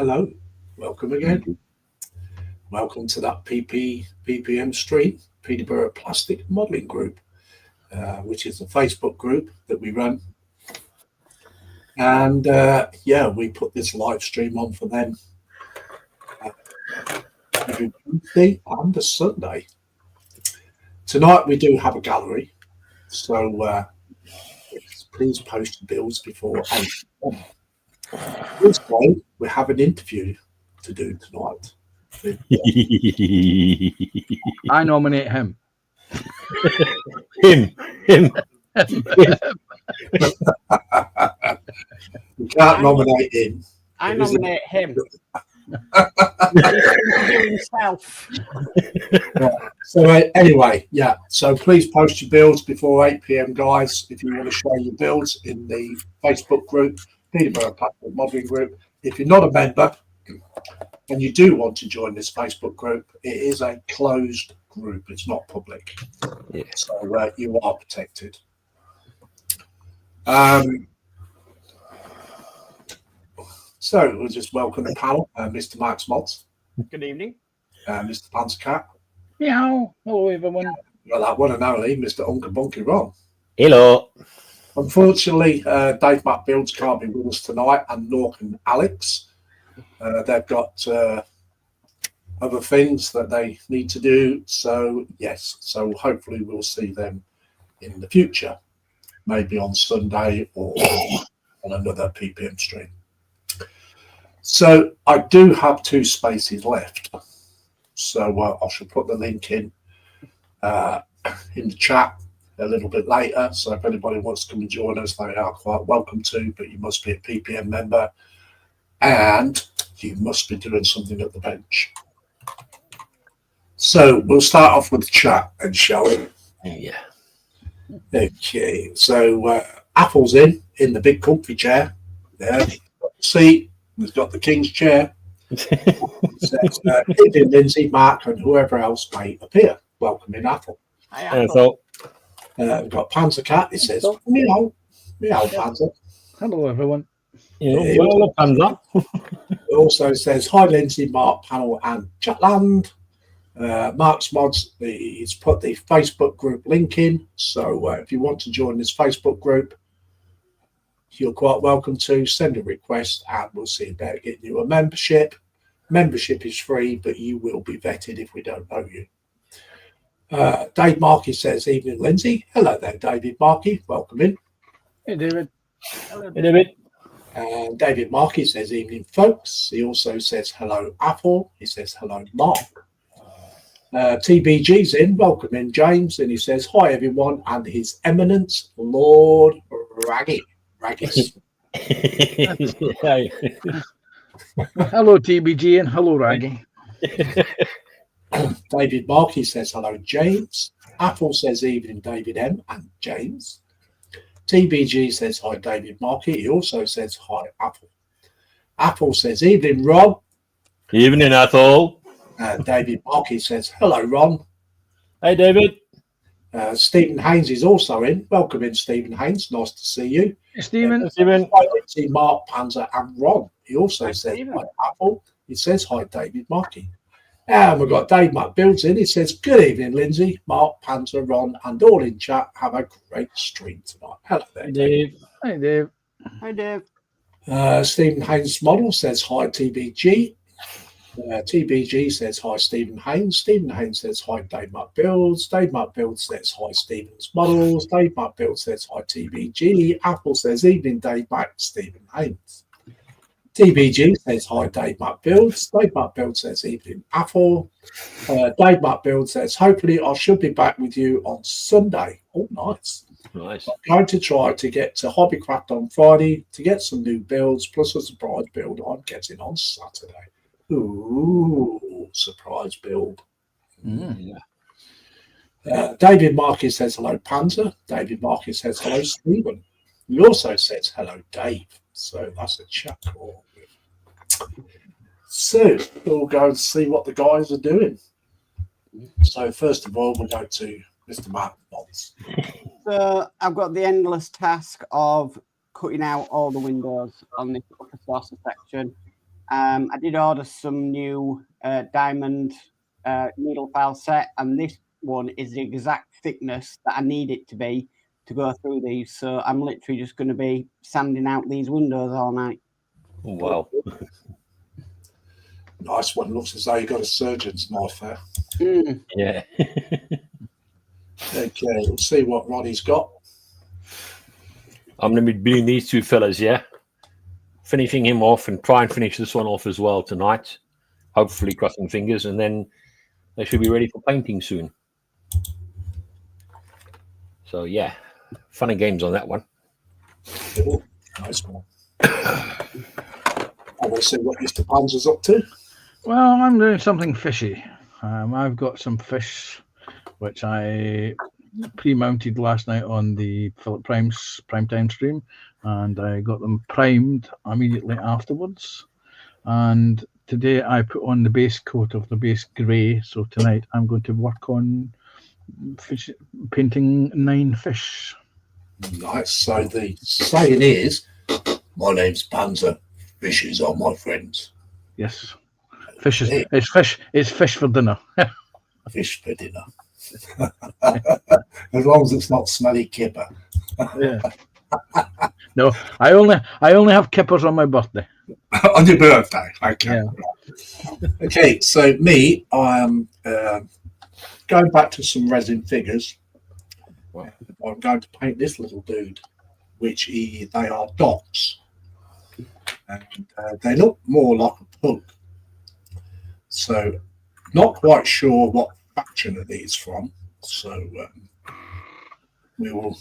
hello. Welcome again. Welcome to that PPM stream, Peterborough Plastic Modelling Group, which is a Facebook group that we run. And we put this live stream on for them every Wednesday and a Sunday. Tonight we do have a gallery, so please post your bills before 8 p.m. This way, we have an interview to do tonight. I nominate him. Him. You can't nominate him. I nominate him. Himself. So anyway, so please post your bills before 8 p.m, guys, if you want to share your bills in the Facebook group, Peterborough Plastic Modelling Group. If you're not a member and you do want to join this Facebook group, it is a closed group. It's not public. Yeah. So you are protected. So we'll just welcome the panel, Mr. Max Mods, Good evening. Mr. Panzercat, Meow. Hello, everyone. well, that one and only Mr. Uncle Bunky Ron. Hello. Unfortunately, Dave Matt Builds can't be with us tonight, and Nork and Alex. They've got other things that they need to do. So, yes, so hopefully we'll see them in the future, maybe on Sunday or on another PPM stream. So I do have 2 spaces left. So I shall put the link in the chat a little bit later. So if anybody wants to come and join us, they are quite welcome to, but you must be a PPM member and you must be doing something at the bench. So we'll start off with the chat and shall we? Yeah. Okay, so Apple's in the big comfy chair. There, got the seat. He's got the King's chair. Says, Lindsay, Mark, and whoever else may appear. Welcome in, Apple. So, We've got Panzercat. It says, meow, meow, Panzer. Hello, everyone. Panzer. It also says, hi, Lindsay, Mark, panel, and Chatland. Mark's Mods, he's put the Facebook group link in. So if you want to join this Facebook group, you're quite welcome to send a request and we'll see about getting you a membership. Membership is free, but you will be vetted if we don't know you. Dave Markey says, evening, Lindsay. Hello there, David Markey. Welcome in. Hey, David. Hey, David. And David Markey says, evening, folks. He also says, hello, Apple. He says, hello, Mark. TBG's in. Welcome in, James. And he says, hi, everyone. And His Eminence, Lord Raggy. Raggis. Hello, TBG, and hello, Raggy. David Markey says, hello, James. Apple says, evening, David M. and James. TBG says, hi, David Markey. He also says, hi, Apple. Apple says, evening, Ron. Evening, Athol. David Markey says, hello, Ron. Hey, David. Stephen Haynes is also in. Welcome in, Stephen Haynes. Nice to see you. Hey, Stephen. Stephen. Hi, Lindsay, Mark, Panzer, and Ron. He also Hi, says, Stephen. hi, Apple. He says, hi, David Markey. And we've got Dave Matt Builds in. He says, good evening, Lindsay, Mark, Panzer, Ron, and all in chat. Have a great stream tonight. Hello there, Dave. Hi, Dave. Hi, Dave. Stephen Haynes Model says, hi, TBG. TBG says, hi, Stephen Haynes. Stephen Haynes says, hi, Dave Matt Builds. Dave Matt Builds says, hi, Stephen's Models. Dave Matt Builds says, hi, TBG. Apple says, evening, Dave Matt, Stephen Haynes. TBG says, hi, Dave Matt Builds. Dave Matt Builds says, evening, Apple. Dave Matt Builds says, hopefully I should be back with you on Sunday. Oh, nice. Nice. I'm going to try to get to Hobbycraft on Friday to get some new builds, plus a surprise build I'm getting on Saturday. Ooh, surprise build. David Marcus says, hello, Panzer. David Marcus says, hello, Stephen. He also says, hello, Dave. So that's a chat call. So we'll go and see what the guys are doing. So first of all, we'll go to Mr. Matt Bonds. So I've got the endless task of cutting out all the windows on the upper saucer section I did order some new diamond needle file set, and this one is the exact thickness that I need it to be to go through these. So I'm literally just going to be sanding out these windows all night. Oh, wow. Nice one. Looks as though you got a surgeon's knife there. Yeah. Okay, we'll see what Ronnie's got. I'm going to be doing these two fellas, yeah? Finishing him off and try and finish this one off as well tonight. Hopefully, crossing fingers, and then they should be ready for painting soon. So, yeah, fun and games on that one. Cool. Nice one. I will see what Mr. Panzer's up to. Well, I'm doing something fishy. I've got some fish which I pre-mounted last night on the Philip Prime's primetime stream, and I got them primed immediately afterwards. And today I put on the base coat of the base grey. So tonight I'm going to work on painting 9 fish. Nice. So the saying is, my name's Panzer. Fishes are my friends. Yes, fish is it's fish. It's fish for dinner. Fish for dinner. As long as it's not smelly kipper. Yeah. No, I only have kippers on my birthday. On your birthday. Okay. Yeah. Okay, so me, I am going back to some resin figures. I'm going to paint this little dude, which they are dots. And they look more like a pug. So, not quite sure what faction it is from. So, we will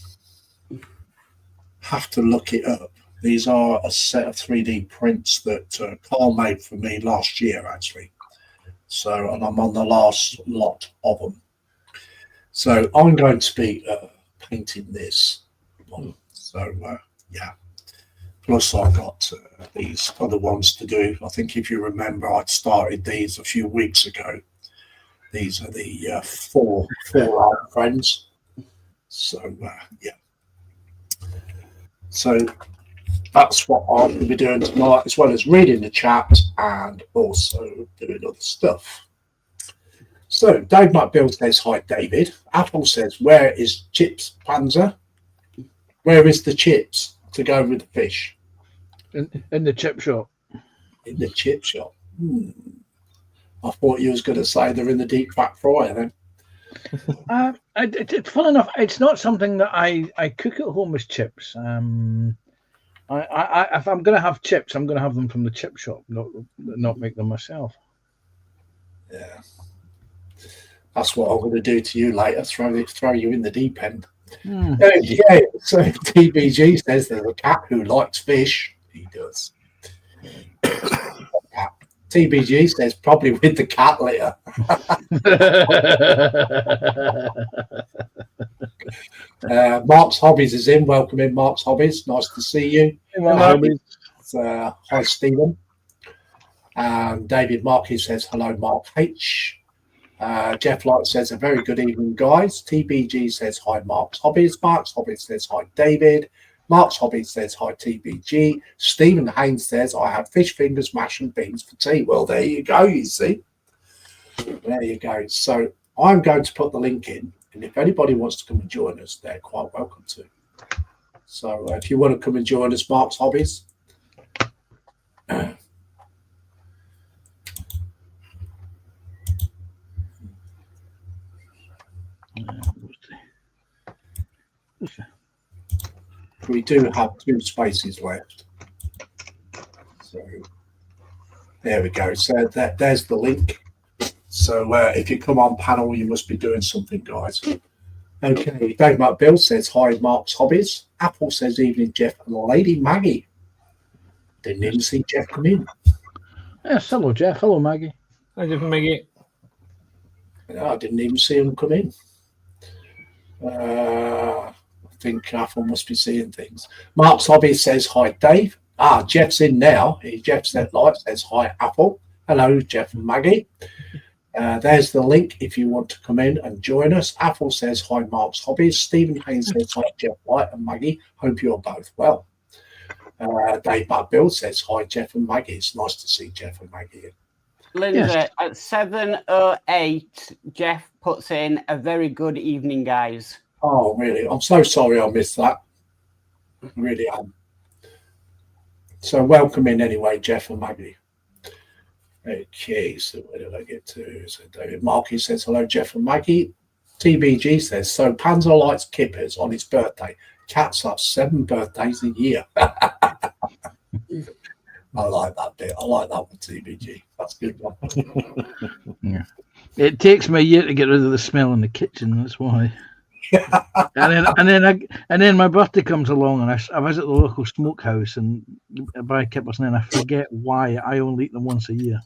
have to look it up. These are a set of 3D prints that Carl made for me last year, actually. So, and I'm on the last lot of them. So, I'm going to be painting this one. So, yeah. Plus, I've got these other ones to do. I think if you remember, I'd started these a few weeks ago. These are the four art friends. So, yeah. So, that's what I'm going to be doing tonight, as well as reading the chat and also doing other stuff. So, Dave McBill says, hi, David. Apple says, where is Chips Panzer? Where is the chips to go with the fish? In the chip shop. In the chip shop. I thought you was going to say they're in the deep fat fryer then. It's fun enough. It's not something that I cook at home as chips. If I'm going to have chips, I'm going to have them from the chip shop, not make them myself. Yeah. That's what I'm going to do to you later, throw you in the deep end. Yeah, so TBG says there's a cat who likes fish. He does. TBG says probably with the cat litter. Mark's Hobbies is in. Welcome in, Mark's Hobbies. Nice to see you. Hi, Stephen. David Markey says hello, Mark H. Jeff Light says a very good evening, guys. TBG says hi, Mark's Hobbies. Mark's Hobbies says hi, David. Mark's Hobbies says hi, TBG. Stephen Haynes says I have fish fingers, mash and beans for tea. Well, there you go, you see. There you go. So I'm going to put the link in, and if anybody wants to come and join us, they're quite welcome to. So if you want to come and join us, Mark's Hobbies. We do have 2 spaces left. So there we go. So there's the link. So if you come on panel, you must be doing something, guys. Okay, Dave McBill says hi, Mark's Hobbies. Apple says evening, Jeff and Lady Maggie. Didn't even see Jeff come in. Yes, hello, Jeff. Hello, Maggie. Hi, Jeff and Maggie. No, I didn't even see him come in. I think Apple must be seeing things. Mark's Hobby says hi, Dave. Jeff's in now. Jeff said says hi, Apple. Hello, Jeff and Maggie. There's the link if you want to come in and join us. Apple says hi, Mark's Hobbies. Stephen Haynes says hi, Jeff White and Maggie. Hope you're both well. Dave Bad Bill says, hi, Jeff and Maggie. It's nice to see Jeff and Maggie. Lindsay, Yes. at 7:08, Jeff puts in a very good evening, guys. Oh, really? I'm so sorry I missed that. I really am. So welcome in anyway, Jeff and Maggie. Okay, so where did I get to? So David Markey says, hello, Jeff and Maggie. TBG says, so Panzer likes kippers on his birthday. Cats have 7 birthdays a year. I like that bit. I like that one, TBG. That's a good one. Yeah. It takes me a year to get rid of the smell in the kitchen. That's why. and then my birthday comes along, and I visit the local smokehouse and buy kippers, and then I forget why I only eat them once a year.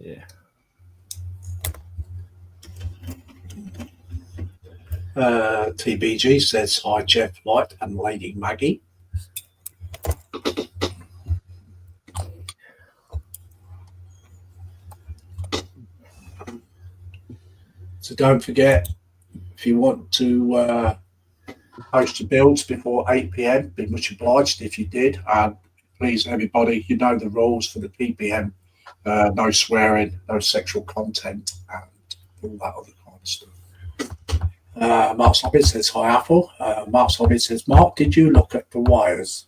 Yeah. TBG says, hi, Jeff Light and Lady Maggie. So don't forget, if you want to post your builds before 8 p.m, be much obliged if you did. And please, everybody, you know the rules for the PPM. No swearing, no sexual content, and all that other kind of stuff. Mark's Hobbit says, hi, Apple. Mark's Hobbit says, Mark, did you look at the wires?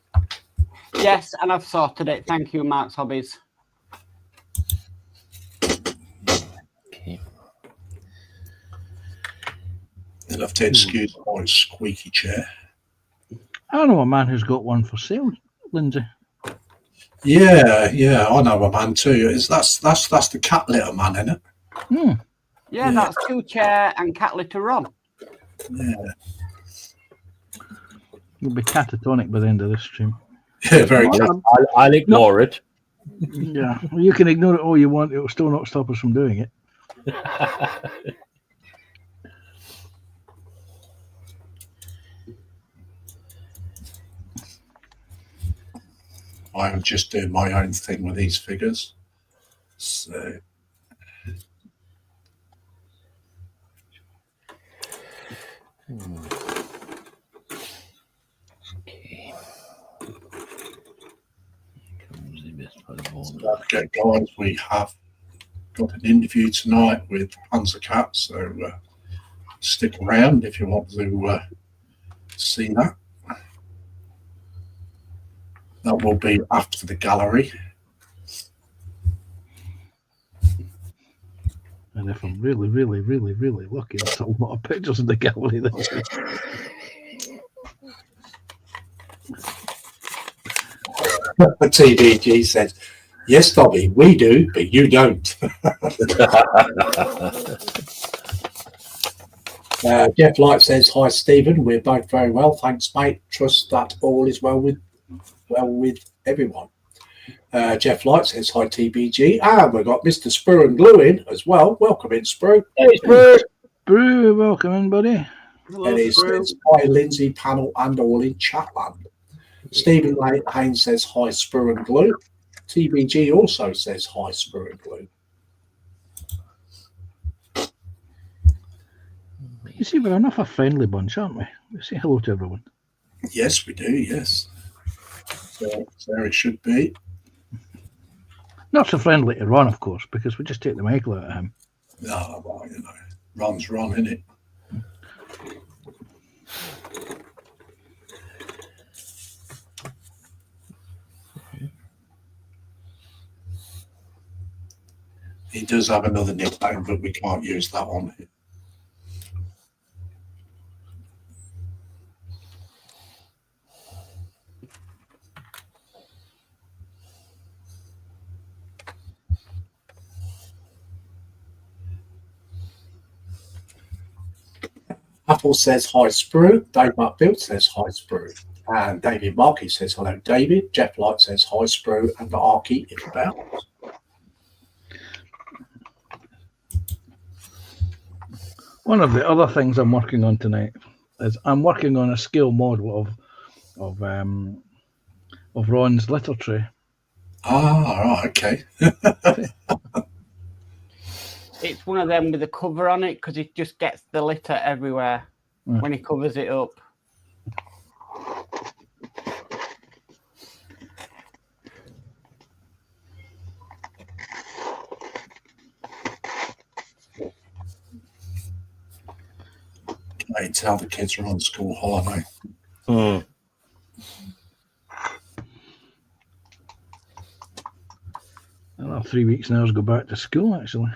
Yes, and I've sorted it. Thank you, Mark's Hobbies. Okay. You'll have to excuse my squeaky chair. I know a man who's got one for sale, Lindsay. Yeah, I know a man too. That's the cat litter man, isn't it? Hmm. Yeah, that's 2 chair and cat litter Ron. Yeah. You'll be catatonic by the end of this stream. Yeah, very cat. I'll ignore it. Yeah, well, you can ignore it all you want. It will still not stop us from doing it. I'm just doing my own thing with these figures. So Okay. okay, guys, we have got an interview tonight with Panzer Cat, so stick around if you want to see that. That will be after the gallery. And if I'm really, really, really, really lucky, there's a lot of pictures in the gallery this week. TBG said, yes, Dobby, we do, but you don't. Jeff Light says, hi, Stephen. We're both very well. Thanks, mate. Trust that all is well with everyone. Jeff Light says, hi, TBG. And we've got Mr. Sprue and Glue in as well. Welcome in, Sprue. Hey, Spurs. Brew, welcome in, buddy. And he says, hi, Lindsay, panel, and all in Chatland. Stephen Haynes says, hi, Sprue and Glue. TBG also says, hi, Sprue and Glue. You see, we're enough a friendly bunch, aren't we? We say hello to everyone. Yes, we do, yes. So there it should be. Not so friendly to Ron, of course, because we just take the Michael out of him. No, well, you know, Ron's Ron, isn't it? He does have another nickname, but we can't use that on him. Apple says hi, Sprue. Dave Build says hi, Sprue. And David Markey says hello, David. Jeff Light says hi, Sprue. And Arky is about. One of the other things I'm working on tonight is I'm working on a scale model of Ron's litter tray. Ah, right, okay. It's one of them with a cover on it because it just gets the litter everywhere. when he covers it up. I can tell the kids are on school holiday. Mm. Another 3 weeks now to go back to school, actually.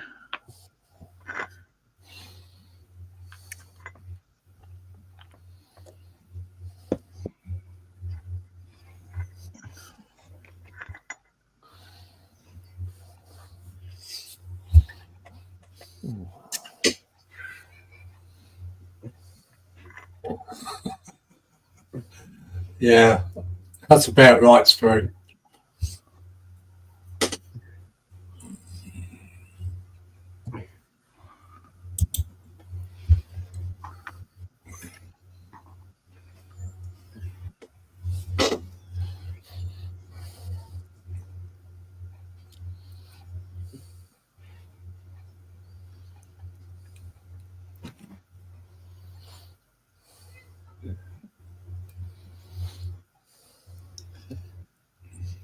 Yeah, that's about right, Sprue.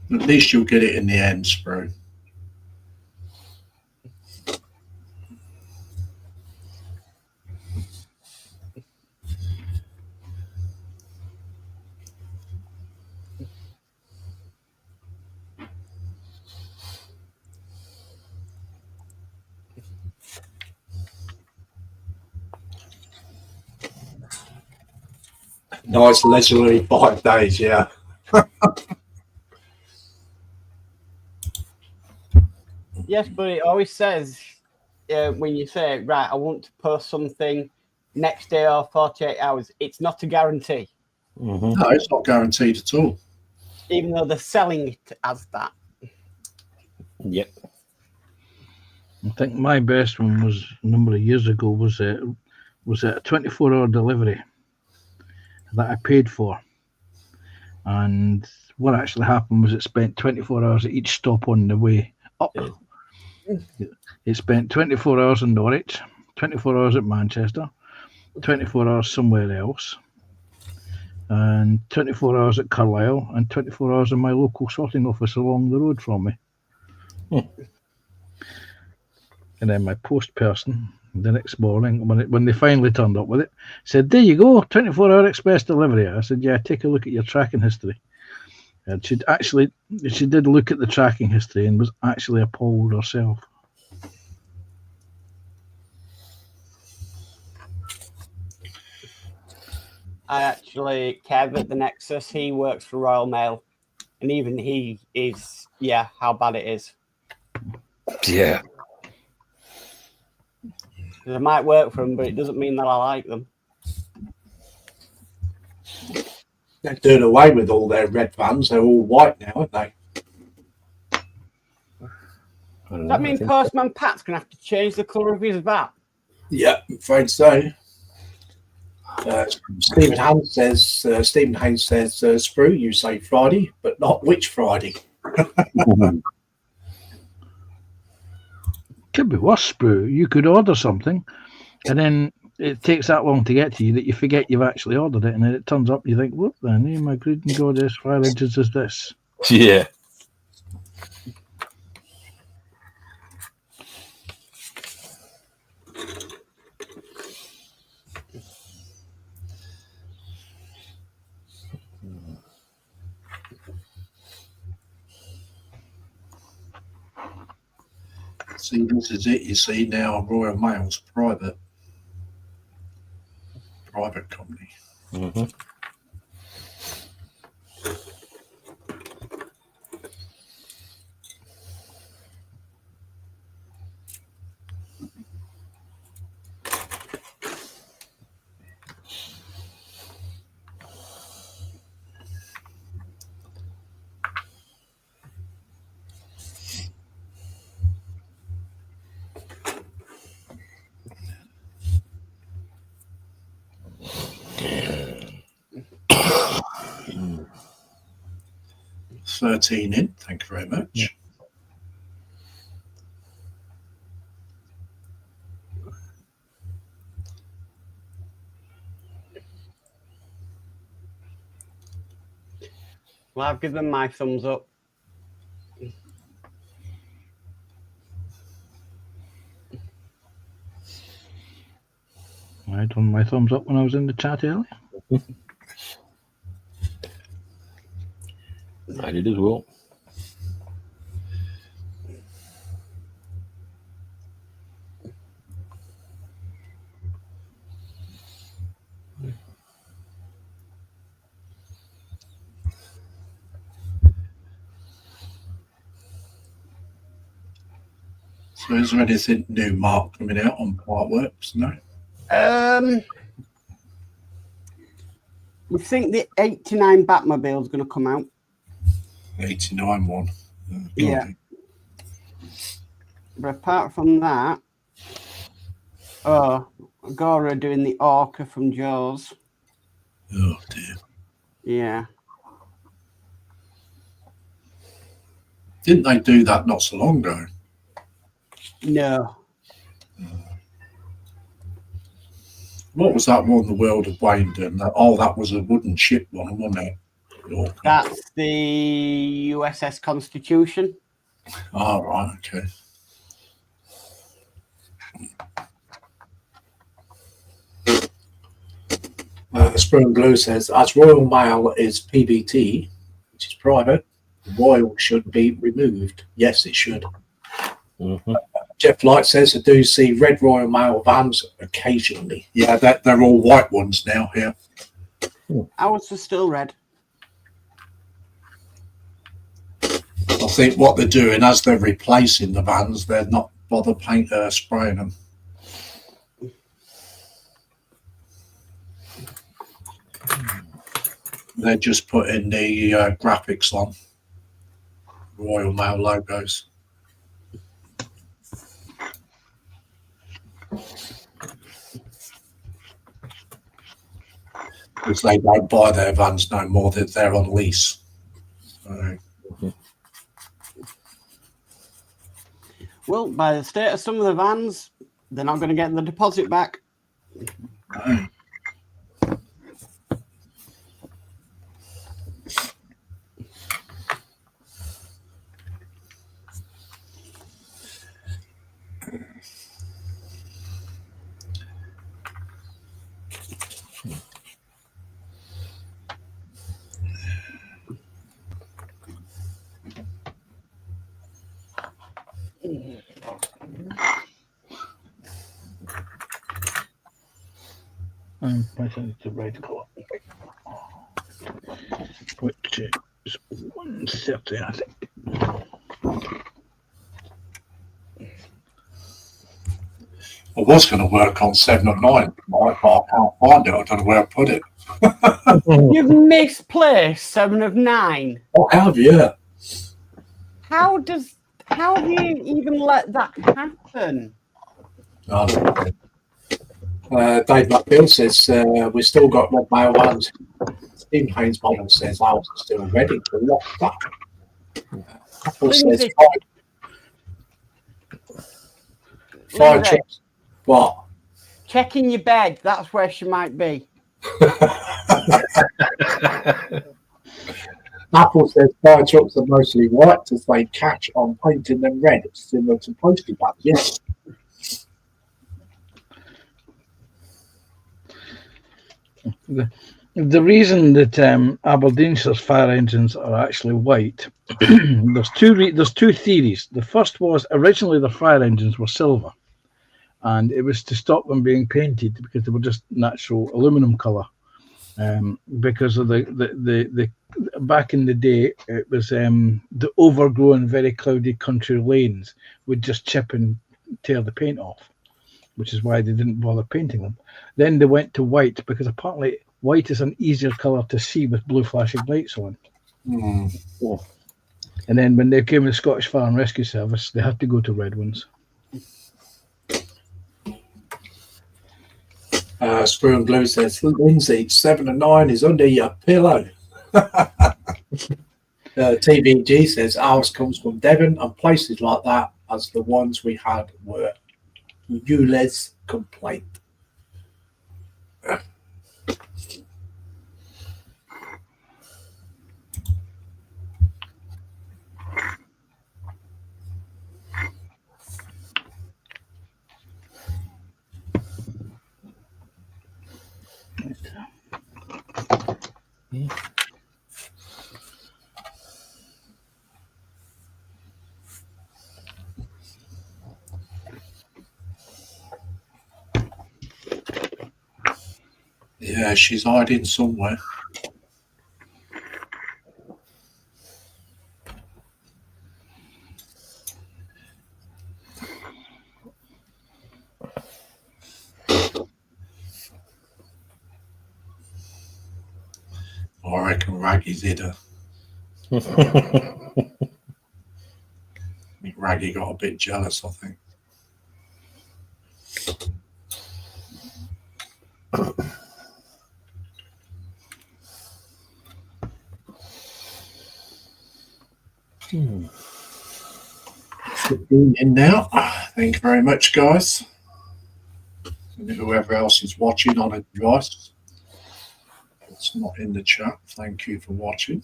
At least you'll get it in the end, Sprue. Nice leisurely 5 days, yeah. Yes, but it always says when you say, right, I want to post something next day or 48 hours, it's not a guarantee, Mm-hmm. No, it's not guaranteed at all. even though they're selling it as that. Yep. I think my best one was a number of years ago was a 24-hour delivery that I paid for, and what actually happened was it spent 24 hours at each stop on the way up. It spent 24 hours in Norwich, 24 hours at Manchester, 24 hours somewhere else, and 24 hours at Carlisle, and 24 hours in my local sorting office along the road from me. And then my post person the next morning, when they finally turned up with it, said, "There you go, 24-hour express delivery." I said, "Yeah, take a look at your tracking history." And she did look at the tracking history and was actually appalled herself. I actually, Kev at the Nexus, he works for Royal Mail, and even he is, how bad it is. Yeah. I might work for them, but it doesn't mean that I like them. They're doing away with all their red vans. They're all white now, aren't they? Does that mean Postman Pat's going to have to change the colour of his van? Yeah, I'm afraid so. Stephen Haynes says, Sprue, you say Friday, but not which Friday. Could be worse, Sprue. You could order something, and then it takes that long to get to you that you forget you've actually ordered it, and then it turns up. You think, "What the name of good and goddess villages is this?" Yeah. See, this is it. You see now, Royal Mail's private company. Mm-hmm. Mm. 13 in. Thank you very much. Yeah. Well, I've given my thumbs up. I done my thumbs up when I was in the chat earlier. I did as well. So is there anything new, Mark, coming out on Partworks? No? We think the 89 Batmobile is going to come out. 89 one. Yeah. But apart from that, Agora doing the Orca from Jaws. Oh, dear. Yeah. Didn't they do that not so long ago? No. What was that one, The World of Wayne? That was a wooden ship one, wasn't it? Orca. That's the USS Constitution. Oh, right, okay. Spring Blue says, as Royal Mail is PBT, which is private, Royal should be removed. Yes, it should. Mm-hmm. Jeff Light says, I do see red Royal Mail vans occasionally. Yeah, they're all white ones now here. Ours are still red. I think what they're doing, as they're replacing the vans, they're not bother spraying them. They're just putting the graphics on. Royal Mail logos. Because they don't buy their vans no more, they're on lease. So, Well, by the state of some of the vans, they're not going to get the deposit back. no. I'm pressing the red colour, which is 130, I think. I was going to work on 7 or 9, but I can't find it. I don't know where I put it. You've misplaced 7 of 9. Oh, have you? How do you even let that happen? Dave McBill says, we've still got red mail vans. Stephen Haynes Bottom says, ours are still ready to lock that. Apple says, Lindsay. fire Lindsay. chips. What? Check in your bed. That's where she might be. Apple says fire trucks are mostly white as they catch on painting them red, similar to postie bags. Yes. The reason that Aberdeenshire's fire engines are actually white, there's two theories. The first was originally the fire engines were silver, and it was to stop them being painted because they were just natural aluminum colour. Because of the back in the day, it was the overgrown, very cloudy country lanes would just chip and tear the paint off, which is why they didn't bother painting them. Then they went to white because apparently white is an easier colour to see with blue flashing lights on. Mm. And then when they came to the Scottish Fire and Rescue Service, they had to go to red ones. Screw and Blue says, Lindsay, 7 and 9 is under your pillow. TVG says, ours comes from Devon and places like that, as the ones we had were ULEZ complaint. Yeah, she's hiding somewhere. I reckon Raggy's hid her. I think Raggy got a bit jealous, I think. In now. Thank you very much, guys. And whoever else is watching on a device, it's not in the chat. Thank you for watching.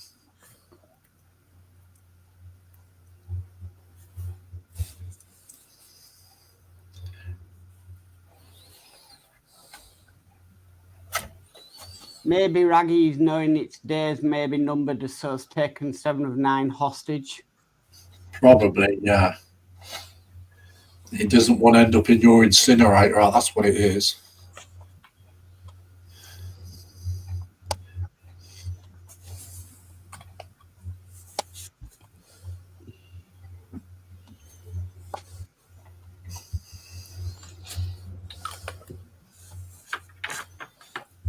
Maybe Raggy's knowing its days may be numbered, so has taken 7 of 9 hostage. Probably, yeah. He doesn't want to end up in your incinerator. That's what it is.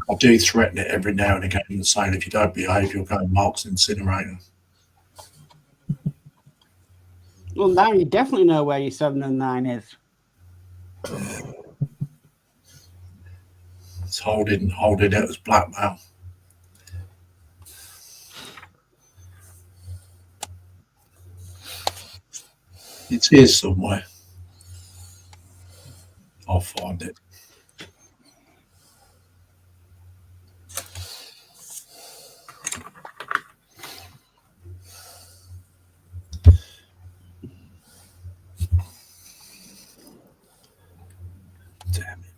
I do threaten it every now and again, saying if you don't behave, you'll go in Mark's incinerator. Well, now you definitely know where your 7 and 9 is. It's holding it as blackmail. It's here somewhere. I'll find it. Damn it.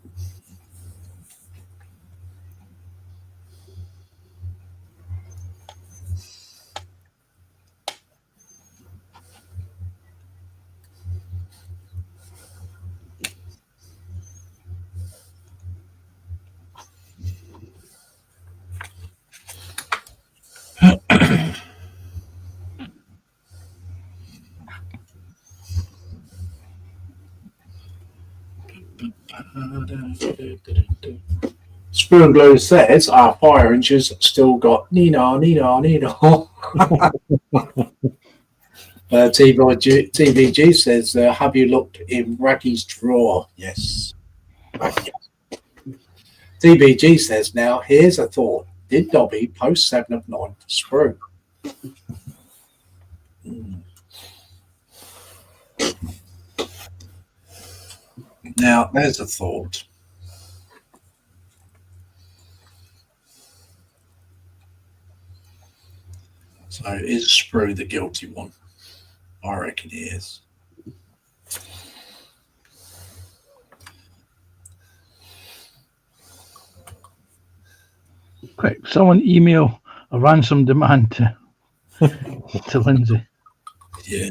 Spoon Glue says our fire engines still got Nina. TVG says, have you looked in Raggy's drawer? Yes. TVG says, now here's a thought. Did Dobby post 7 of 9 for Sprue? Now, there's a thought. So is Sprue the guilty one? I reckon he is. Quick, someone email a ransom demand to Lindsay. Yeah.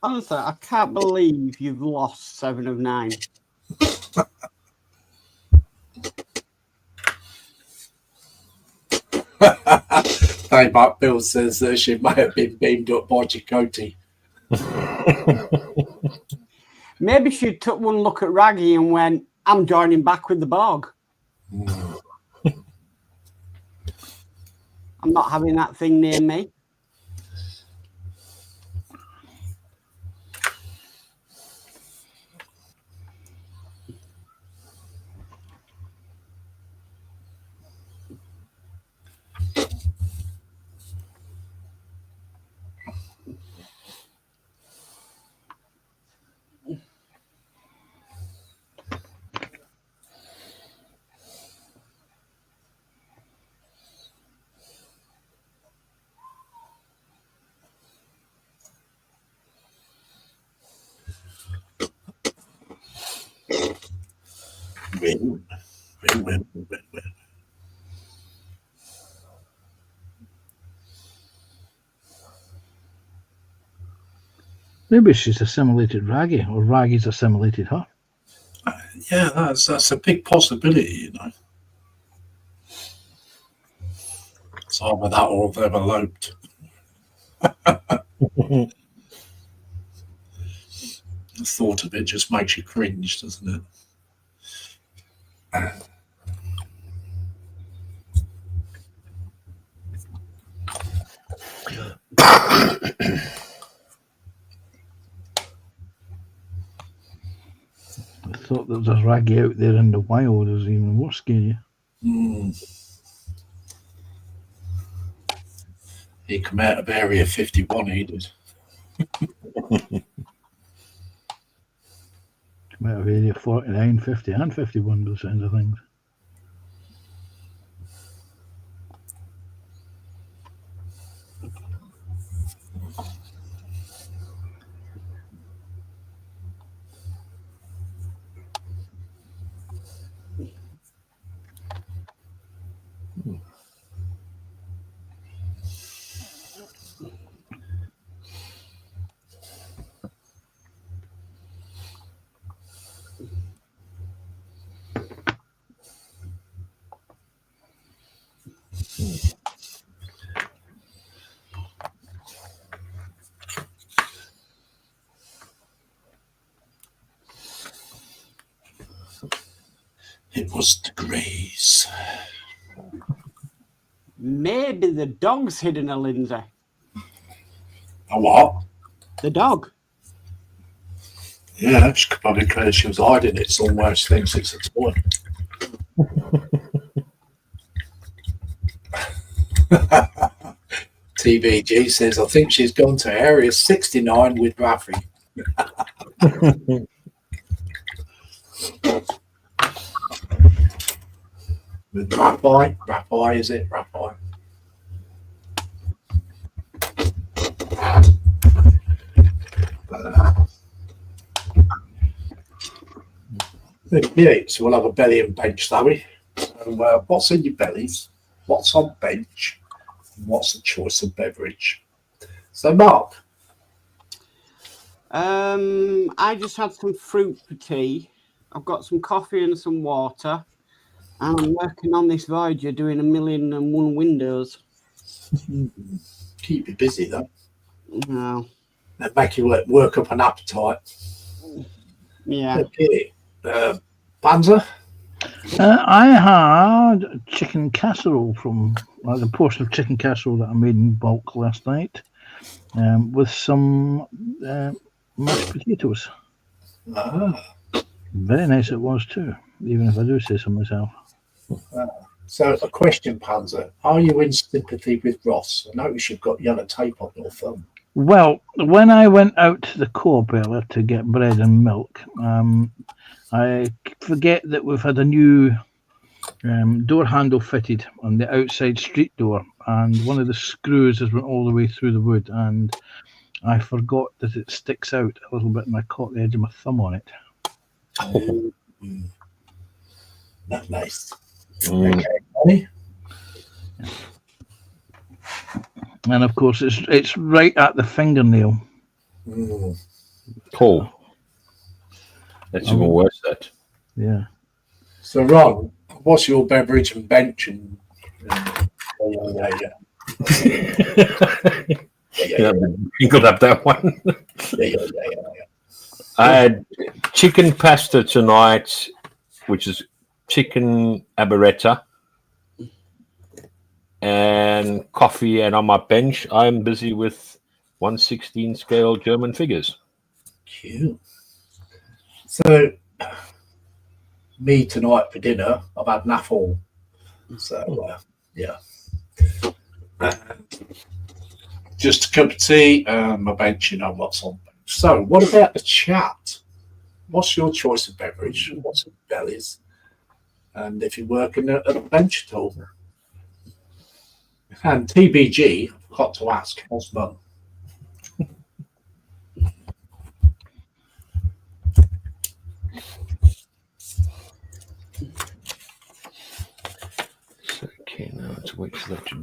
Honestly, I can't believe you've lost 7 of 9. Payback Bill says she may have been beamed up by Chakotay. Maybe she took one look at Raggy and went, I'm joining back with the Borg. I'm not having that thing near me. win. Maybe she's assimilated Raggy, or Raggy's assimilated her. Yeah, that's a big possibility, you know. It's either that or they've eloped. The thought of it just makes you cringe, doesn't it? I thought there was a Raggy out there in the wild. It was even more scary. He come out of Area 51, he did. Come out of Area 49, 50 and 51 by the sounds of things. It was the Greys. Maybe the dog's hidden a Lindsay. A what? The dog. Yeah, she could probably claim she was hiding it somewhere. She thinks it's a toy. TVG says, I think she's gone to Area 69 with Rafi. With Rafi, is it? Rafi. Yeah, so we'll have a belly and bench, shall we? So, what's in your bellies? What's on bench? And what's the choice of beverage? So, Mark. I just had some fruit for tea. I've got some coffee and some water. And I'm working on this Voyager doing 1,000,001 windows. Keep you busy, though. No. And make you work up an appetite. Yeah. Okay. Panzer? I had chicken casserole from the portion of chicken casserole that I made in bulk last night, with some mashed potatoes. Very nice it was too, even if I do say so myself. So, a question, Panzer. Are you in sympathy with Ross? I notice you've got yellow tape on your thumb. Well, when I went out to the Co-op earlier to get bread and milk, I forget that we've had a new door handle fitted on the outside street door, and one of the screws has went all the way through the wood, and I forgot that it sticks out a little bit, and I caught the edge of my thumb on it. Not nice. Okay, Bonnie? And of course, it's right at the fingernail. Cool. That's even worse, that. Yeah. So, Ron, what's your beverage and bench? And Wrinkled up that one. I had chicken pasta tonight, which is chicken aberetta, and coffee. And on my bench, I'm busy with 1/16 scale German figures. Cute. So, me tonight for dinner, I've had naffle. So, yeah. Just a cup of tea, my bench, you know what's on. So, what about the chat? What's your choice of beverage? What's in bellies? And if you're working at a bench at all. And TBG, I've got to ask, how's Mum?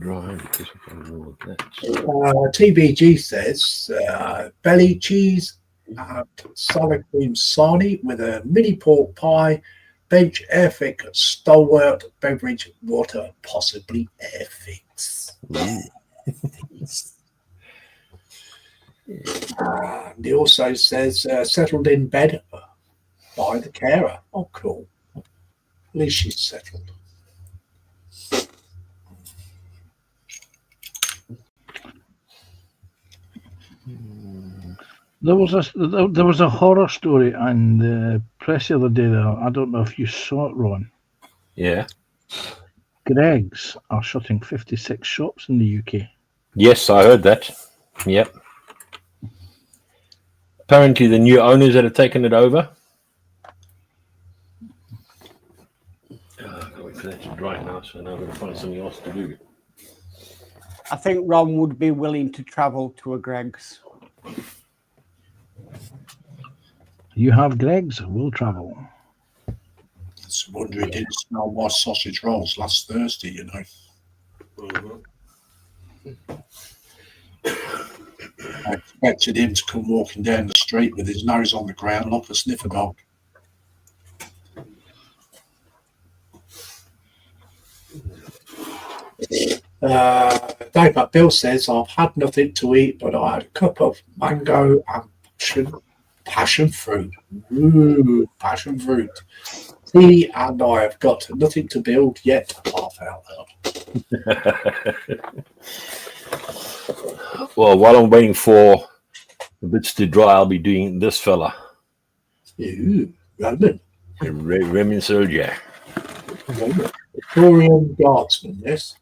dry because I can rule that. TBG says belly cheese, sour cream sarnie with a mini pork pie, bench airfix stalwart beverage water, possibly airfix. And he also says settled in bed by the carer. Oh, cool. At least she's settled. There was a horror story on the press the other day. I don't know if you saw it, Ron. Yeah. Greggs are shutting 56 shops in the UK. Yes, I heard that. Yep. Apparently, the new owners that have taken it over. I can't wait for that to dry now, so now I'm going to find something else to do. I think Ron would be willing to travel to a Greggs. You have Greggs, we'll travel. It's a wonder he didn't smell my sausage rolls last Thursday, you know. I expected him to come walking down the street with his nose on the ground like a sniffer dog. Dave Bill says, I've had nothing to eat, but I had a cup of mango and passion fruit. Ooh, passion fruit. He and I have got nothing to build yet. Laugh out loud. Well, while I'm waiting for the bits to dry, I'll be doing this fella. Ooh, Roman. Roman soldier. Victorian Guardsman, yes?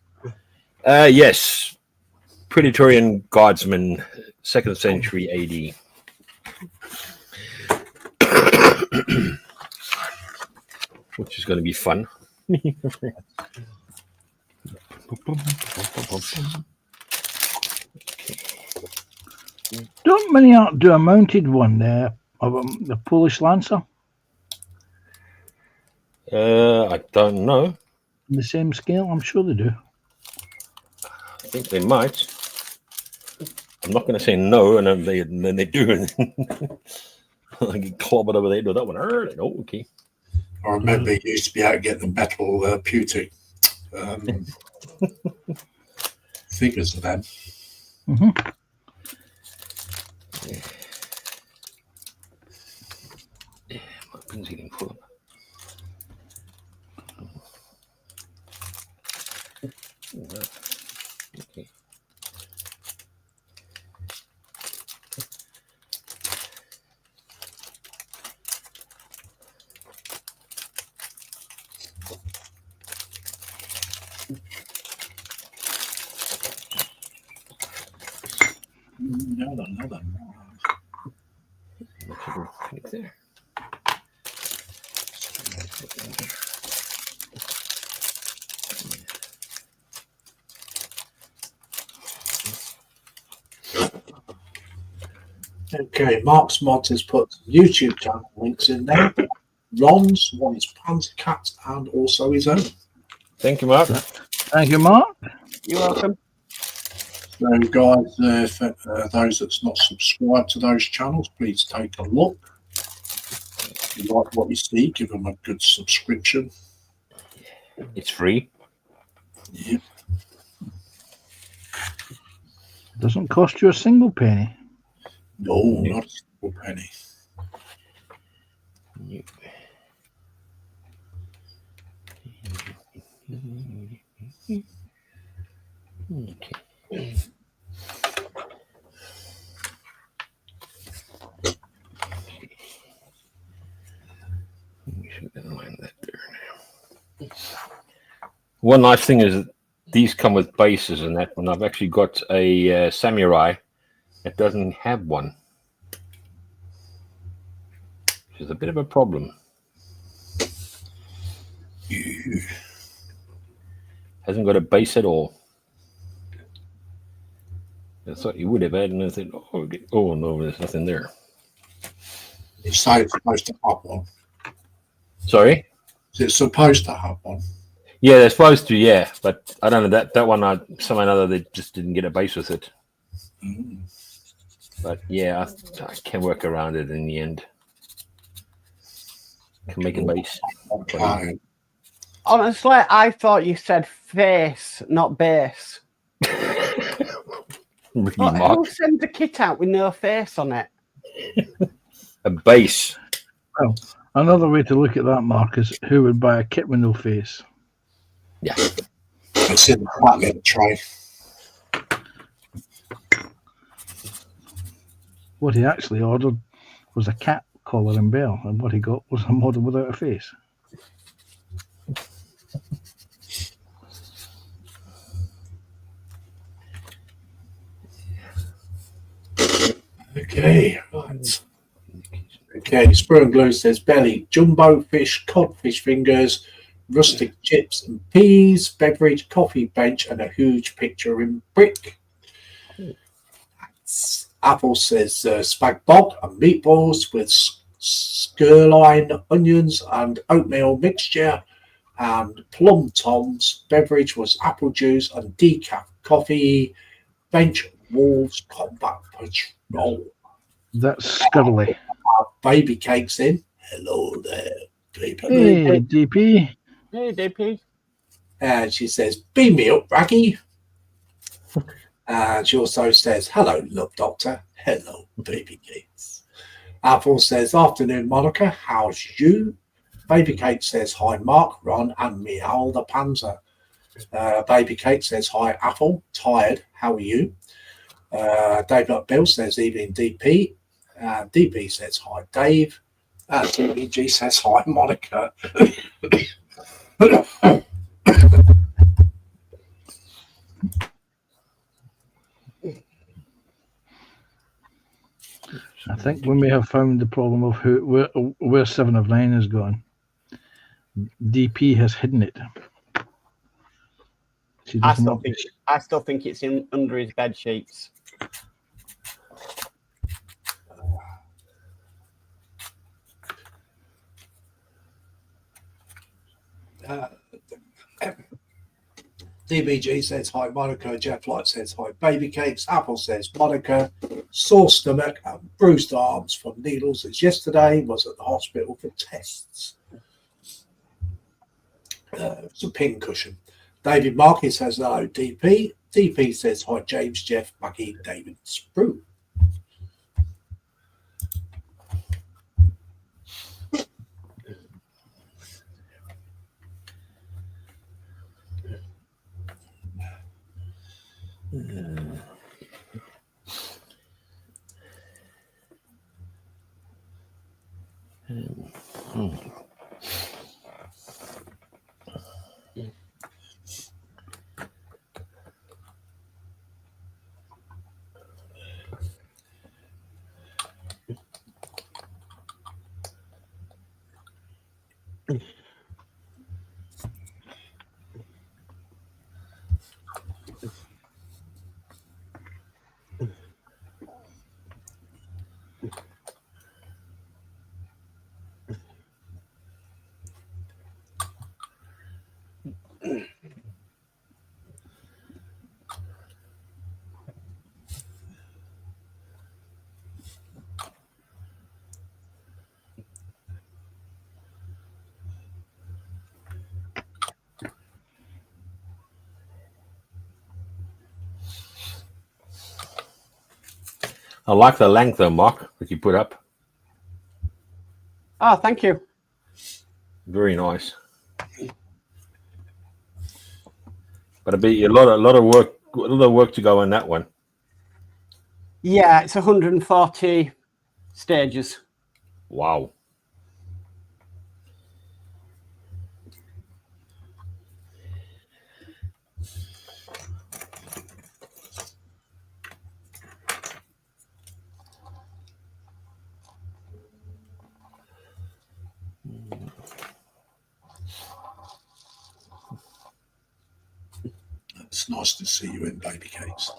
Yes. Praetorian Guardsman, 2nd century AD. Which is going to be fun. Don't many do a mounted one there of the Polish Lancer I don't know. in the same scale? I'm sure they do. I think they might. I'm not going to say no, and then they do. I get clobbered over the head with that one. Oh, okay. I remember you used to be able to get the metal pewter figures of them. Mm-hmm. My pin's getting full. Okay. Another. There. Okay, Mark's Mods has put YouTube channel links in there. Ron's, one is Panzer Cat, and also his own. Thank you, Mark. Thank you, Mark. You're welcome. So, guys, for those that's not subscribed to those channels, please take a look. If you like what you see, give them a good subscription. It's free. Yeah. Doesn't cost you a single penny. No, not a single penny. Okay. That there now. One nice thing is that these come with bases and that one. I've actually got a samurai that doesn't have one, which is a bit of a problem. Hasn't got a base at all. I thought you would have had, and I said, oh no, there's nothing there. You say it's supposed to have one. Sorry? Is it supposed to have one? Yeah, they're supposed to, yeah, but I don't know that one. Somehow or another they just didn't get a base with it. But yeah, I can work around it in the end. Can make a base. Okay. Honestly, I thought you said face, not base. Really, But Mark, who sends a kit out with no face on it? a base. Well, another way to look at that, Mark, is who would buy a kit with no face? Yeah, It's in the packet tray. What he actually ordered was a cat collar and bell, and what he got was a model without a face. Okay, right. Okay, Spur and Glue says belly, jumbo fish, codfish fingers, rustic chips and peas, beverage, coffee bench, and a huge picture in brick. Apple says spag bog and meatballs with skirline, onions, and oatmeal mixture. And Plum Tom's beverage was apple juice and decaf coffee. Bench Wolves Combat Patrol. That's Scurly. Baby cakes in. Hello there, baby. Hey, DP. Hey, DP. And she says, beam me up, Raggy. And she also says, hello, love doctor. Hello, baby cakes. Apple says, afternoon, Monica. How's you? Baby Kate says, hi, Mark, Ron, and Meow the Panzer. Baby Kate says, hi, Apple. Tired. How are you? Dave Bill says, evening, DP. DP says, hi, Dave. DBG says, hi, Monica. I think we may have found the problem of where 7 of 9 is gone. DP has hidden it. She I doesn't still want think I still think it's in under his bed sheets. DBG says hi, Monica. Jeff Light says hi, baby cakes. Apple says Monica. Sore stomach and bruised arms from needles as yesterday. Was at the hospital for tests. It's a pin cushion. David Markey says hello, DP. DP says hi, James, Jeff, Maggie, David, Sprue. I like the length though, Mark, that you put up. Oh, thank you. Very nice. But it'd be a lot of work to go on that one. Yeah, it's 140 stages. Wow. It's nice to see you in baby cakes.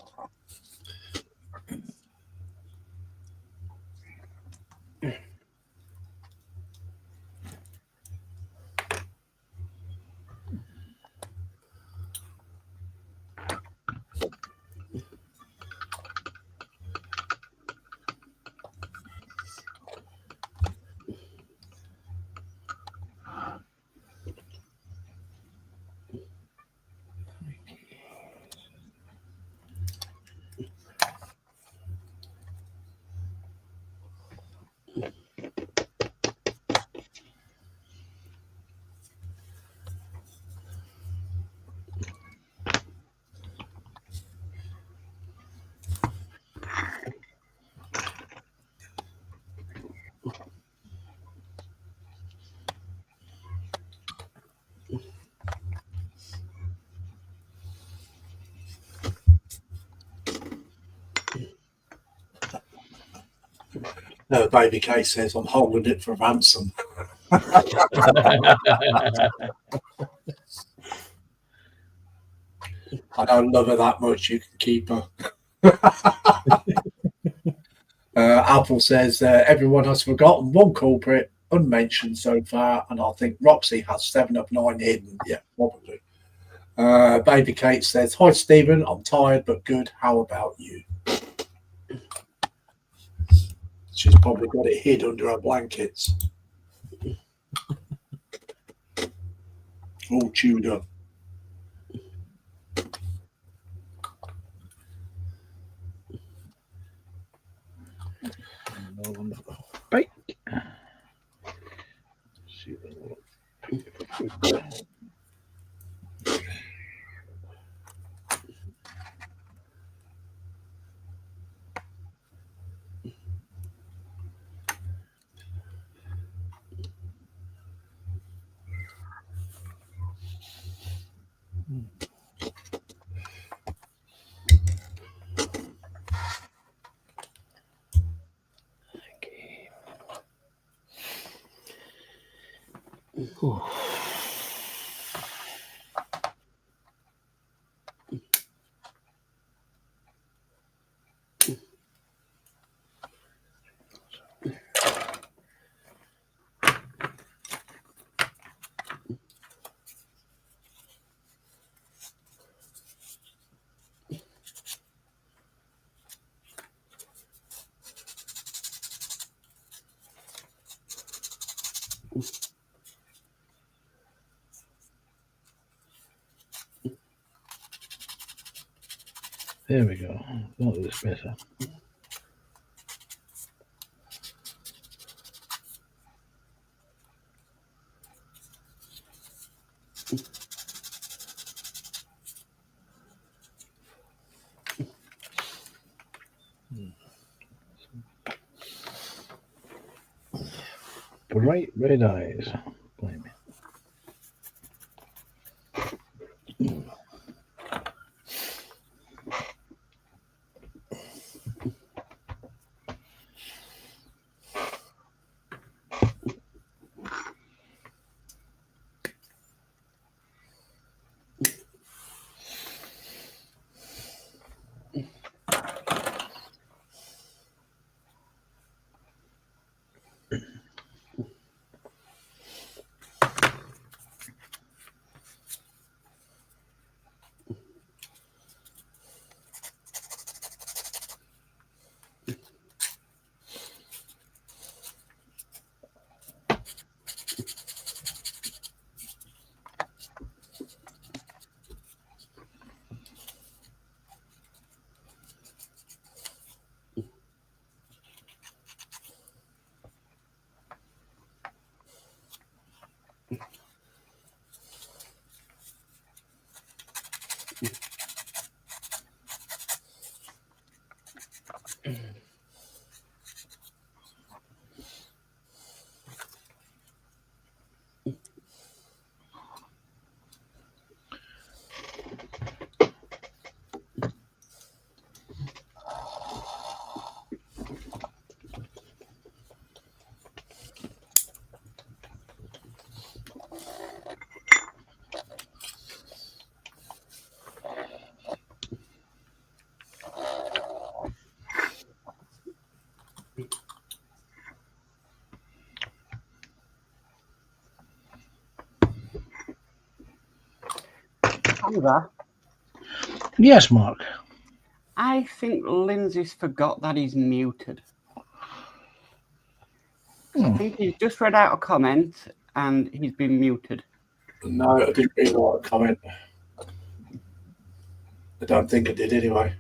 Baby K says, I'm holding it for ransom. I don't love her that much. You can keep her. Apple says, everyone has forgotten one culprit unmentioned so far, and I think Roxy has 7 of 9 hidden. Yeah, probably. Baby Kate says, hi, Stephen. I'm tired but good. How about you? She's probably got it hid under her blankets. All chewed up. Bye. There we go. That looks better. Bright red eyes. Blame me. Hamza, Yes, Mark. I think Lindsay's forgot that he's muted. I think he's just read out a comment and he's been muted. No, I didn't read that comment. I don't think I did anyway.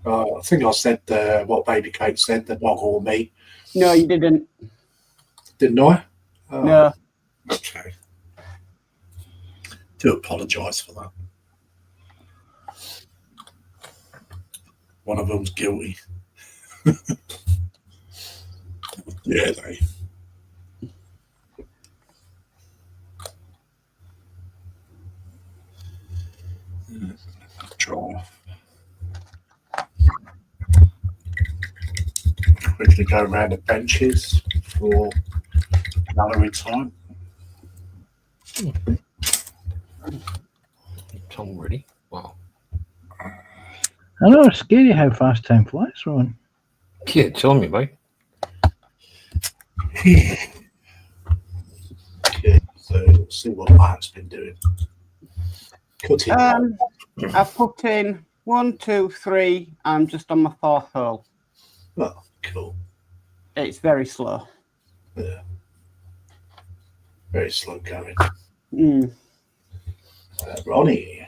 I think I said what Baby Kate said, the dog or me. No, you didn't. Didn't I? Oh, No. okay. Do apologise for that. One of them's guilty. Yeah, they. Try. quickly go around the benches for gallery time. Tom ready? Wow. I know it's scary how fast time flies, Ron. Yeah, tell me, mate. Okay, so we'll see what Matt's been doing. Cutting. I've put in 1, 2, 3. I'm just on my 4th hole. Oh, cool. It's very slow. Yeah. Very slow going. Ronnie.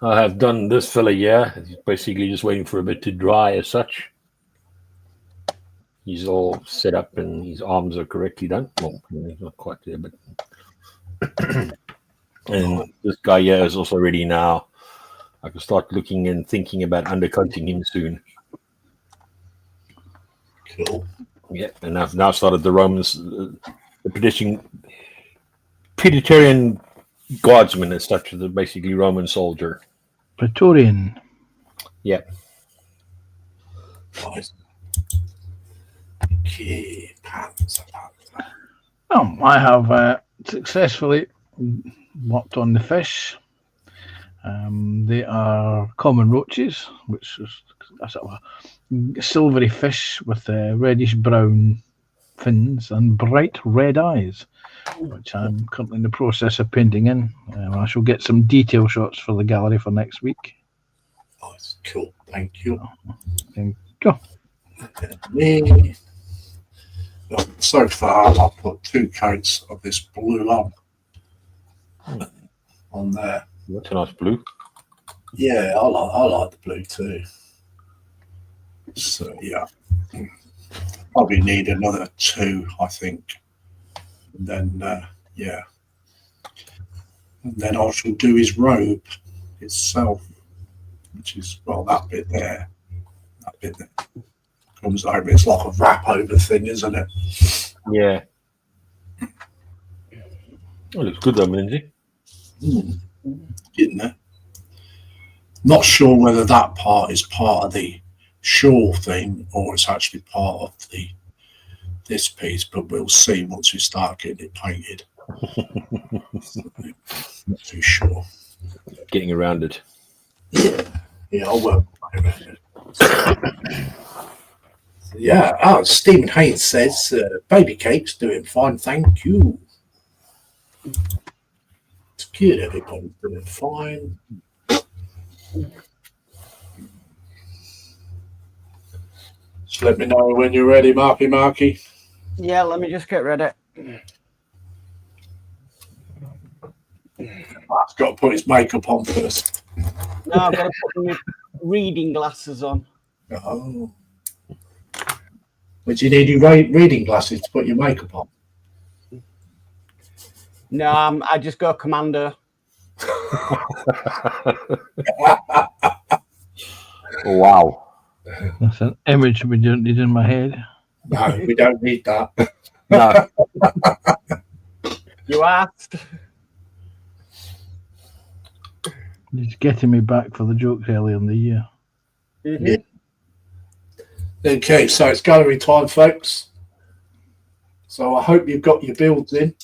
I have done this fella, yeah. He's basically just waiting for a bit to dry as such. He's all set up and his arms are correctly done. Well, he's not quite there, but. And this guy here is also ready now. I can start looking and thinking about undercoating him soon. Cool. Yeah, and I've now started the Romans, the Praetorian guardsman as such, the basically Roman soldier. Praetorian. Yeah. Nice. Okay, pants. I have successfully worked on the fish. They are common roaches, which is a sort of a silvery fish with reddish brown fins and bright red eyes, which I'm currently in the process of painting in. I shall get some detail shots for the gallery for next week. Nice. Cool. Thank you. Thank you. Me. Well, so far, I've put 2 coats of this blue on there. That's a nice blue. Yeah, I like the blue too. So yeah, probably need another 2, I think. And then yeah, and then I shall do his robe itself, which is that bit there, comes over. It's like a wrap over thing, isn't it? Yeah. Oh, looks good though, Lindsay. Getting there. Not sure whether that part is part of the shawl thing or it's actually part of this piece, but we'll see once we start getting it painted. Not too sure. Getting around it. Yeah, I'll work my way around it. Yeah, Stephen Haynes says baby cake's doing fine, thank you. It's good, everybody's doing fine. Just let me know when you're ready, Marky. Yeah, let me just get ready. Mark's got to put his makeup on first. No, I've got to put my reading glasses on. Oh. But you need your reading glasses to put your makeup on. No, I just go commando. Wow. That's an image we don't need in my head. No, we don't need that. No. You asked. He's getting me back for the jokes earlier in the year. Mm-hmm. Yeah. Okay, so it's gallery time, folks. So I hope you've got your builds in.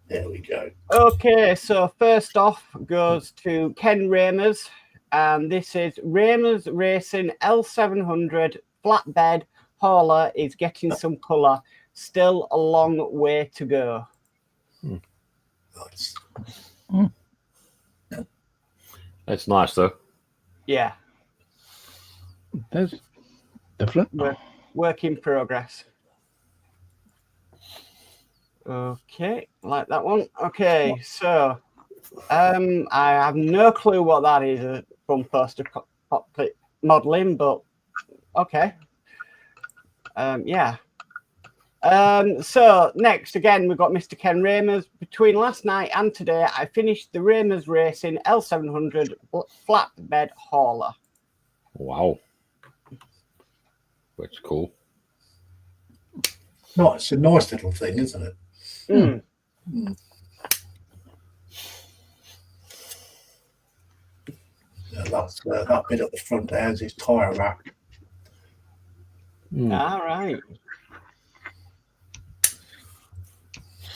There we go. Okay, so first off goes to Ken Ramers, and this is Ramers Racing L700 flatbed hauler is getting some colour. Still a long way to go. Nice. That's nice though. Yeah, That's different. work in progress. Okay, like that one. Okay, so I have no clue what that is from poster cockpit modelling, but okay. Yeah. So next, again, we've got Mr. Ken Ramers. Between last night and today, I finished the Ramers Racing L700 flatbed hauler. Wow. That's cool. No, it's a nice little thing, isn't it? Mm. Yeah, that's that bit at the front there is his tyre rack. All right.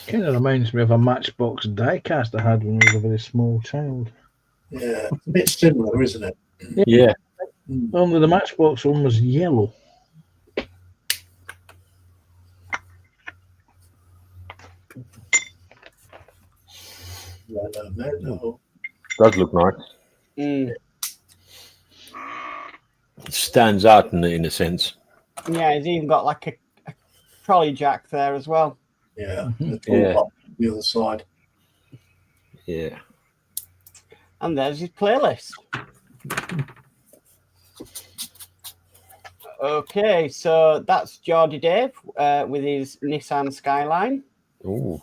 Kind of reminds me of a Matchbox diecast I had when I was a very small child. Yeah, it's a bit similar, isn't it? Yeah. Only the Matchbox one was yellow. No. Does look nice. Mm. It stands out in a sense. Yeah, it's even got like a trolley jack there as well. Yeah, Mhm. the toolbox on the other side. Yeah. And there's his playlist. Okay, so that's Geordie Dave with his Nissan Skyline. Ooh.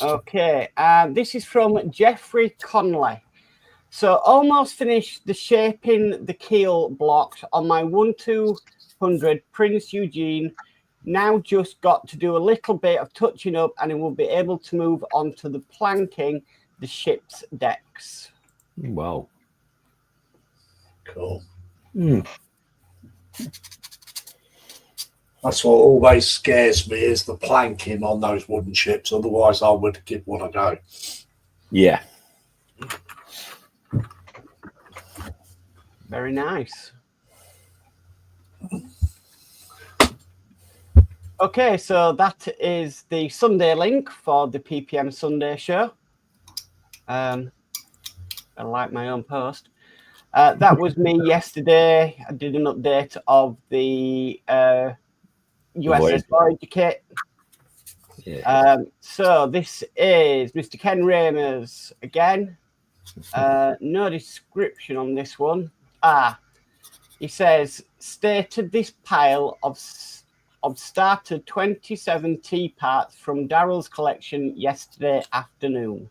Okay, and this is from Jeffrey Conley. So almost finished the shaping the keel blocked on my 1-200 Prince Eugene. Now just got to do a little bit of touching up and it will be able to move on to the planking the ship's decks. Wow. Cool. Mm. That's what always scares me is the planking on those wooden ships. Otherwise, I would give one a go. Yeah. Very nice. Okay, so that is the Sunday link for the PPM Sunday show. I like my own post. That was me yesterday. I did an update of the USS Voyager kit. Yeah. So this is Mr. Ken Ramers again. No description on this one. He says, stated this pile of started 27 T parts from Daryl's collection yesterday afternoon.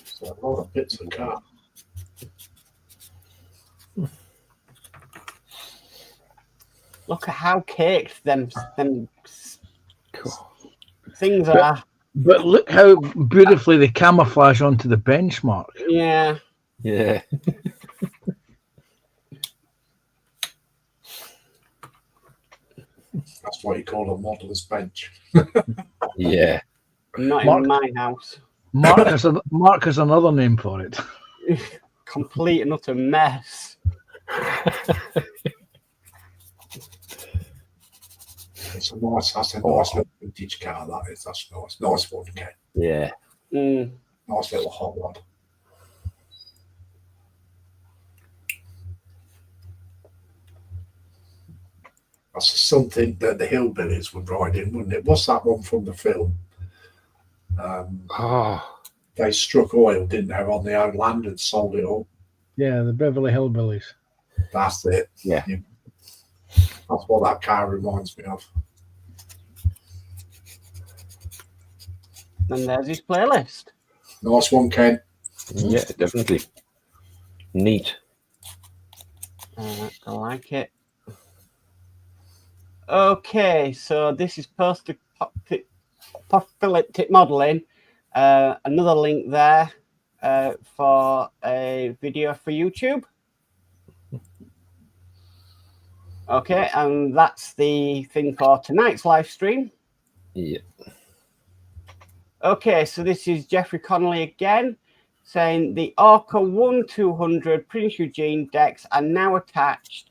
So a lot of bits of car. Look at how caked them Cool. things are. But look how beautifully they camouflage onto the benchmark. Yeah. Yeah. That's what you call a modeller's bench. Yeah. Not Mark- in my house. Mark has another name for it. Complete and utter mess. It's a nice, that's a nice little vintage car, that is. That's nice. Nice one, Ken. Yeah. Mm. Nice little hot rod. That's something that the hillbillies would ride in, wouldn't it? What's that one from the film? Oh. They struck oil, didn't they, on their own land and sold it all. Yeah, the Beverly Hillbillies. That's it. Yeah. That's what that car reminds me of. And there's his playlist. Nice one, Ken. Yeah, definitely. Neat. I like it. Okay, so this is post-apocalyptic modeling. Another link there for a video for YouTube. Okay, and that's the thing for tonight's live stream. Yeah. Okay, so this is Jeffrey Connolly again, saying the Orca 1-200 Prince Eugene decks are now attached.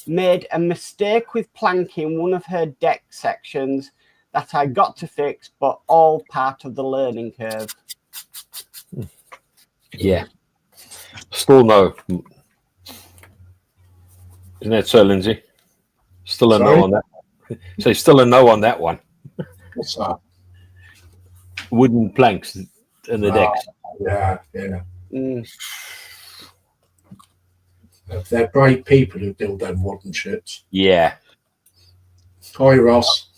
Made a mistake with planking one of her deck sections that I got to fix, but all part of the learning curve. Yeah. Still no. Isn't that so, Lindsay? Still a Sorry? no on that. So still a no on that one. What's that? Wooden planks in the decks. Yeah, yeah. Mm. They're brave people who build them wooden ships. Yeah. Hi, Ross.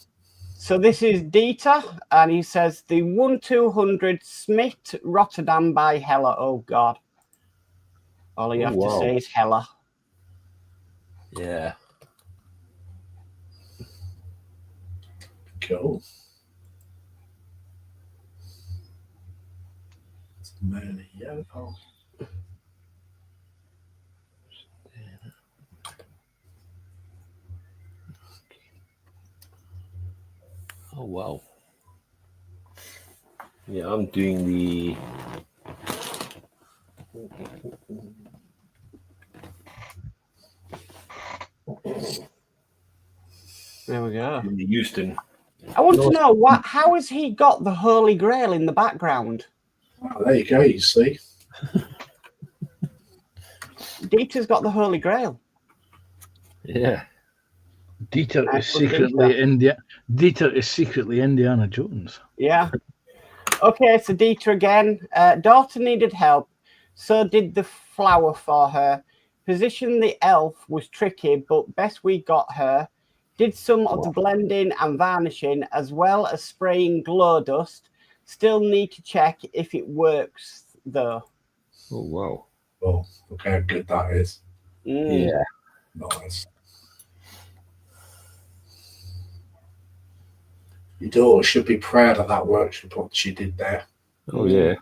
So this is Dieter, and he says the 1-200 Smith Rotterdam by Hella. Oh, God. All you have to say is Hella. Yeah. Cool. Man, yeah. Oh. Oh wow. Yeah, I'm doing the. There we go. In the Houston. I want to know how has he got the Holy Grail in the background? Well, there you go. You see. Dieter's got the Holy Grail. Yeah. Dieter is That's what secretly Dieter is secretly Indiana Jones. Yeah. Okay, so Dieter again. Daughter needed help, so did the flower for her. Position the elf was tricky, but best we got her. Did some of the blending and varnishing as well as spraying glow dust. Still need to check if it works though. Oh wow. Oh, look how good that is. Yeah. Nice. Your daughter should be proud of that work she did there, Oh yeah.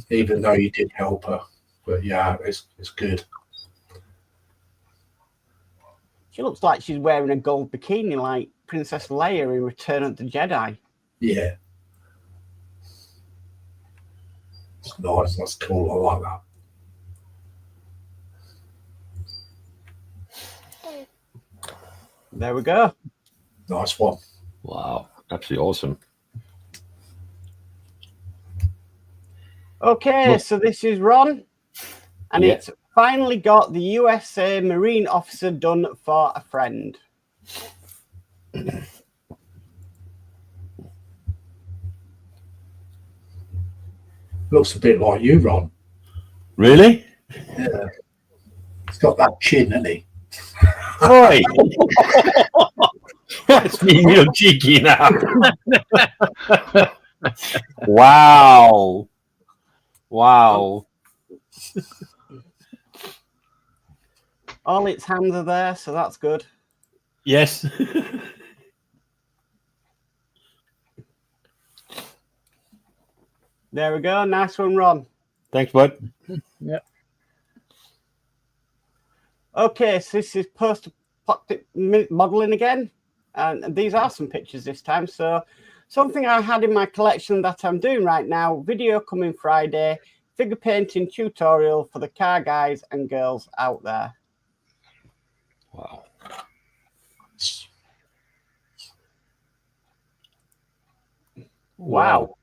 even though you did help her. But yeah, it's good. She looks like she's wearing a gold bikini like Princess Leia in Return of the Jedi. Yeah. It's nice. That's cool. I like that. There we go. Nice one. Wow. Absolutely awesome. Okay, Well- so this is Ron, and Yeah. it's finally got the USA Marine officer done for a friend. Looks a bit like you, Ron. Really? Yeah. He's got that chin, hasn't he? Right. That's me real cheeky now. Wow. Wow. All its hands are there, so that's good. Yes. There we go. Nice one, Ron. Thanks, bud. Yeah. Okay, so this is post-apocalyptic modeling again, and these are some pictures this time. So something I had in my collection that I'm doing right now, video coming Friday, figure painting tutorial for the car guys and girls out there. Wow. Wow.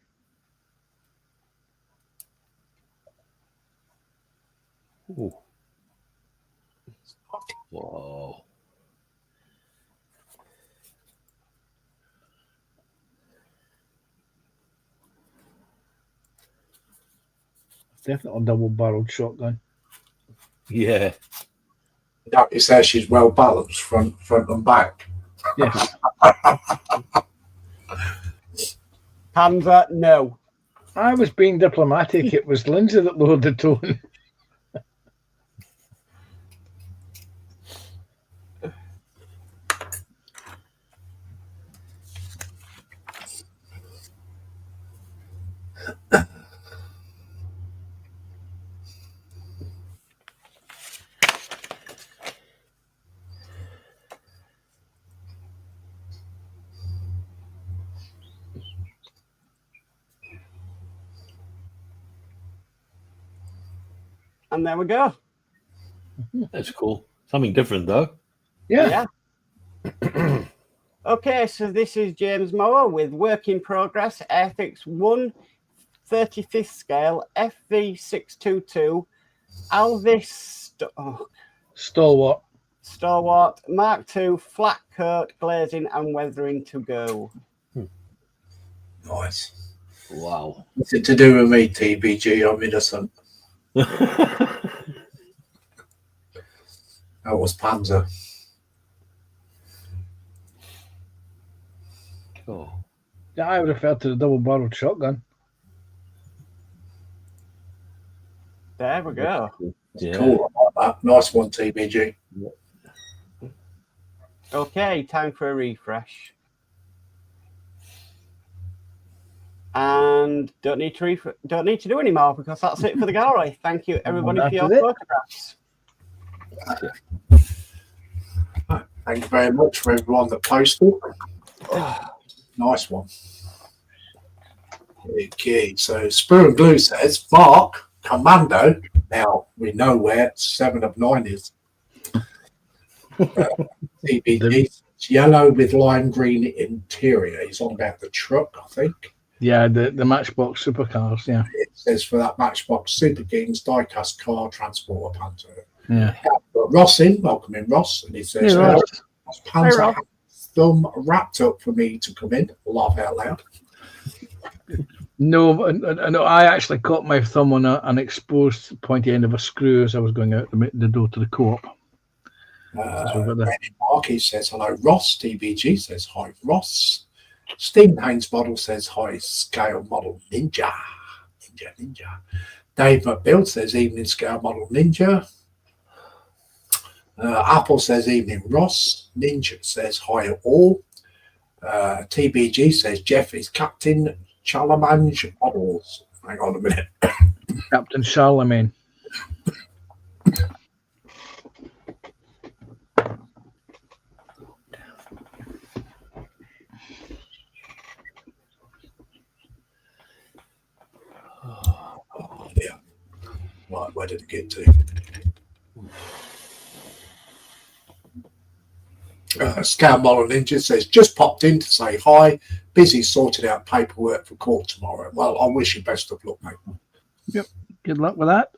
Ooh. Whoa. Definitely a double-barreled shotgun. Yeah. Yeah, it says she's well balanced front and back. Yes. Panzer, no. I was being diplomatic. It was Lindsay that lowered the tone. And there we go. That's cool. Something different, though. Yeah. Okay, so this is James Moore with Work in Progress Airfix 1/35th scale FV622 Alvis Stalwart. Stalwart Mark II flat coat glazing and weathering to go. Nice. Wow. Nothing to do with me, TBG. I'm innocent. That was Panzer. Oh. Yeah, I referred to the double-barreled shotgun. There we go. Yeah. Cool. I like that. Nice one, TBG. Okay, time for a refresh. And don't need to do any more because that's it for the gallery. Thank you, everybody, for your That's it. photographs. Thank you very much for everyone that posted. Nice one. Okay, so Spur and Glue says, Mark, Commando. Now we know where 7 of 9 is. TBG, it's yellow with lime green interior. He's on about the truck, I think. Yeah, the Matchbox supercars. Yeah, It says for that Matchbox Super Kings diecast car transporter Panzer. yeah. But Ross in, welcome in Ross, and he says, Hey, Ross. Panzer Ross. has his thumb wrapped up for me to come in. Laugh out loud. No, I actually caught my thumb on an exposed pointy end of a screw as I was going out the door to the co-op. Randy Markey says hello, Ross. TBG says hi, Ross. Stephen Haynes Model says hi, Scale Model Ninja. Ninja. Dave McBill says evening, Scale Model Ninja. Apple says evening, Ross. Ninja says hi all. TBG says Jeff is Captain Chalamange Models. Hang on a minute. Captain Charlemagne. Oh, yeah. Right, where did it get to? Scam Model Ninja says, just popped in to say hi. Busy sorting out paperwork for court tomorrow. Well, I wish you best of luck, mate. Yep. Good luck with that.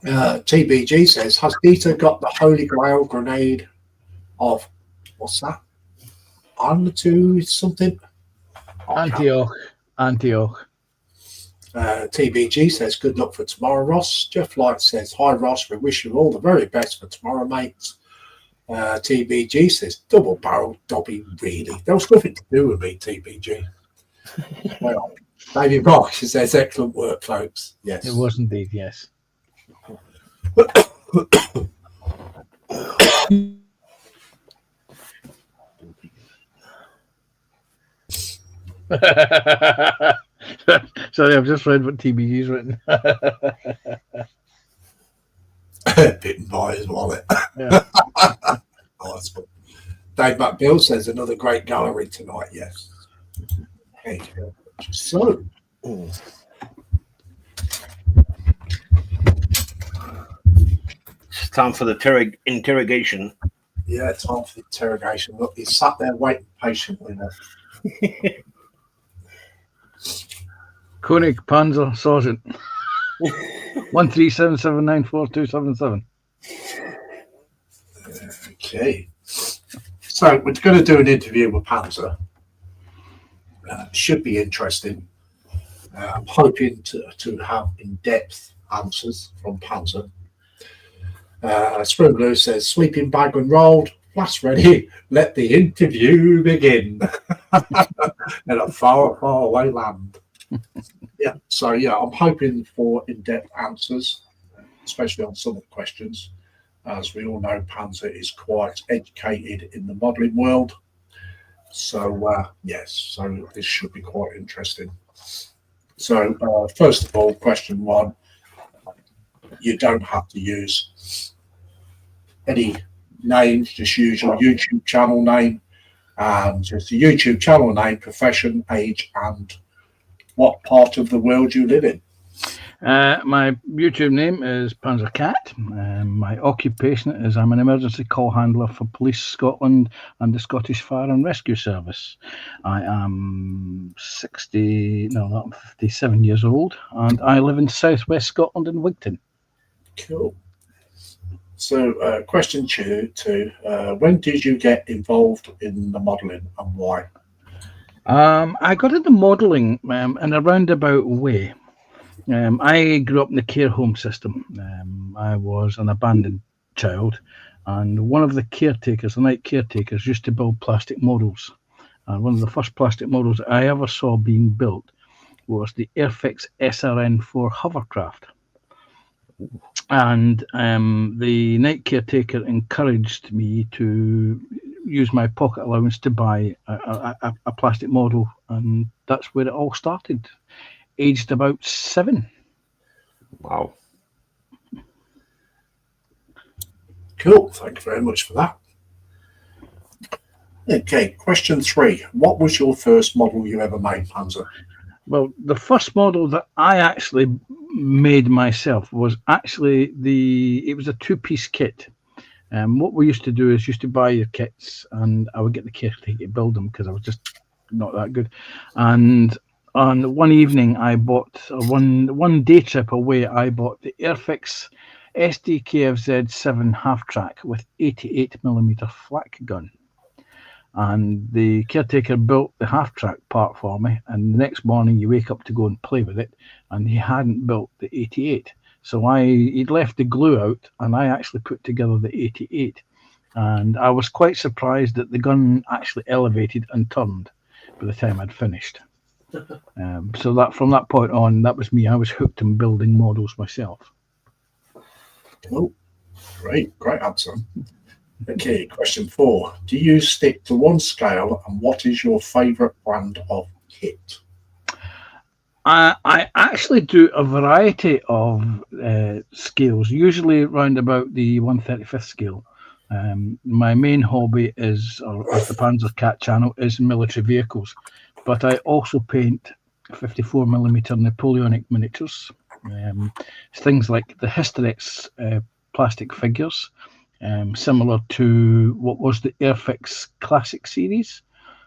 TBG says, has Peter got the Holy Grail grenade of, what's that? Antu something? Antioch. TBG says, good luck for tomorrow, Ross. Jeff Light says, hi, Ross. We wish you all the very best for tomorrow, mates. TBG says, double barrel Dobby, really? There was nothing to do with me, TBG. Well, David Rock says, excellent work, folks. Yes. It was indeed, yes. Sorry, I've just read what TBG's written. Bitten by his wallet. Yeah. Oh, that's good. Dave McBill says, another great gallery tonight. Yes. Thank you. So, It's time for the interrogation. yeah, time for the interrogation. Look, he sat there waiting patiently now. Koenig Panzer Sergeant. 137794277. Okay. So we're going to do an interview with Panzer. Should be interesting. I'm hoping to have in-depth answers from Panzer. Spring Blue says, sweeping bag and rolled, flash ready, let the interview begin. In a far, far away land. Yeah, so yeah, I'm hoping for in-depth answers, especially on some of the questions. As we all know, Panzer is quite educated in the modelling world. So, yes, so this should be quite interesting. So, first of all, question one, you don't have to use any names, just use your YouTube channel name, and just the YouTube channel name, profession, age, and what part of the world you live in. My YouTube name is Panzer Cat. My occupation is I'm an emergency call handler for Police Scotland and the Scottish Fire and Rescue Service. I am 57 years old, and I live in southwest Scotland in Wigton. Cool. So, question two, when did you get involved in the modelling and why? I got into modelling in a roundabout way. I grew up in the care home system. I was an abandoned child, and one of the caretakers, the night caretakers, used to build plastic models. And one of the first plastic models I ever saw being built was the Airfix SRN-4 hovercraft. And the night caretaker encouraged me to use my pocket allowance to buy a plastic model, and that's where it all started. Aged about 7. Wow. Cool. Thank you very much for that. Okay, question 3. What was your first model you ever made, Panzer? Well, the first model that I actually made myself was actually it was a 2-piece kit. What we used to do is used to buy your kits, and I would get the caretaker to build them because I was just not that good. And on one evening, I bought one day trip away. I bought the Airfix SDKFZ 7 half track with 88mm flak gun. And the caretaker built the half track part for me, and the next morning you wake up to go and play with it, and he hadn't built the 88. So he'd left the glue out, and I actually put together the 88. And I was quite surprised that the gun actually elevated and turned by the time I'd finished. So that from that point on, that was me. I was hooked on building models myself. Oh, great answer. Okay, question 4. Do you stick to one scale, and what is your favourite brand of kit? I actually do a variety of scales, usually around about the 1/35th scale. My main hobby is, or as the Panzer Cat channel, is military vehicles, but I also paint 54mm Napoleonic miniatures. Things like the Hysterex plastic figures, similar to what was the Airfix Classic series.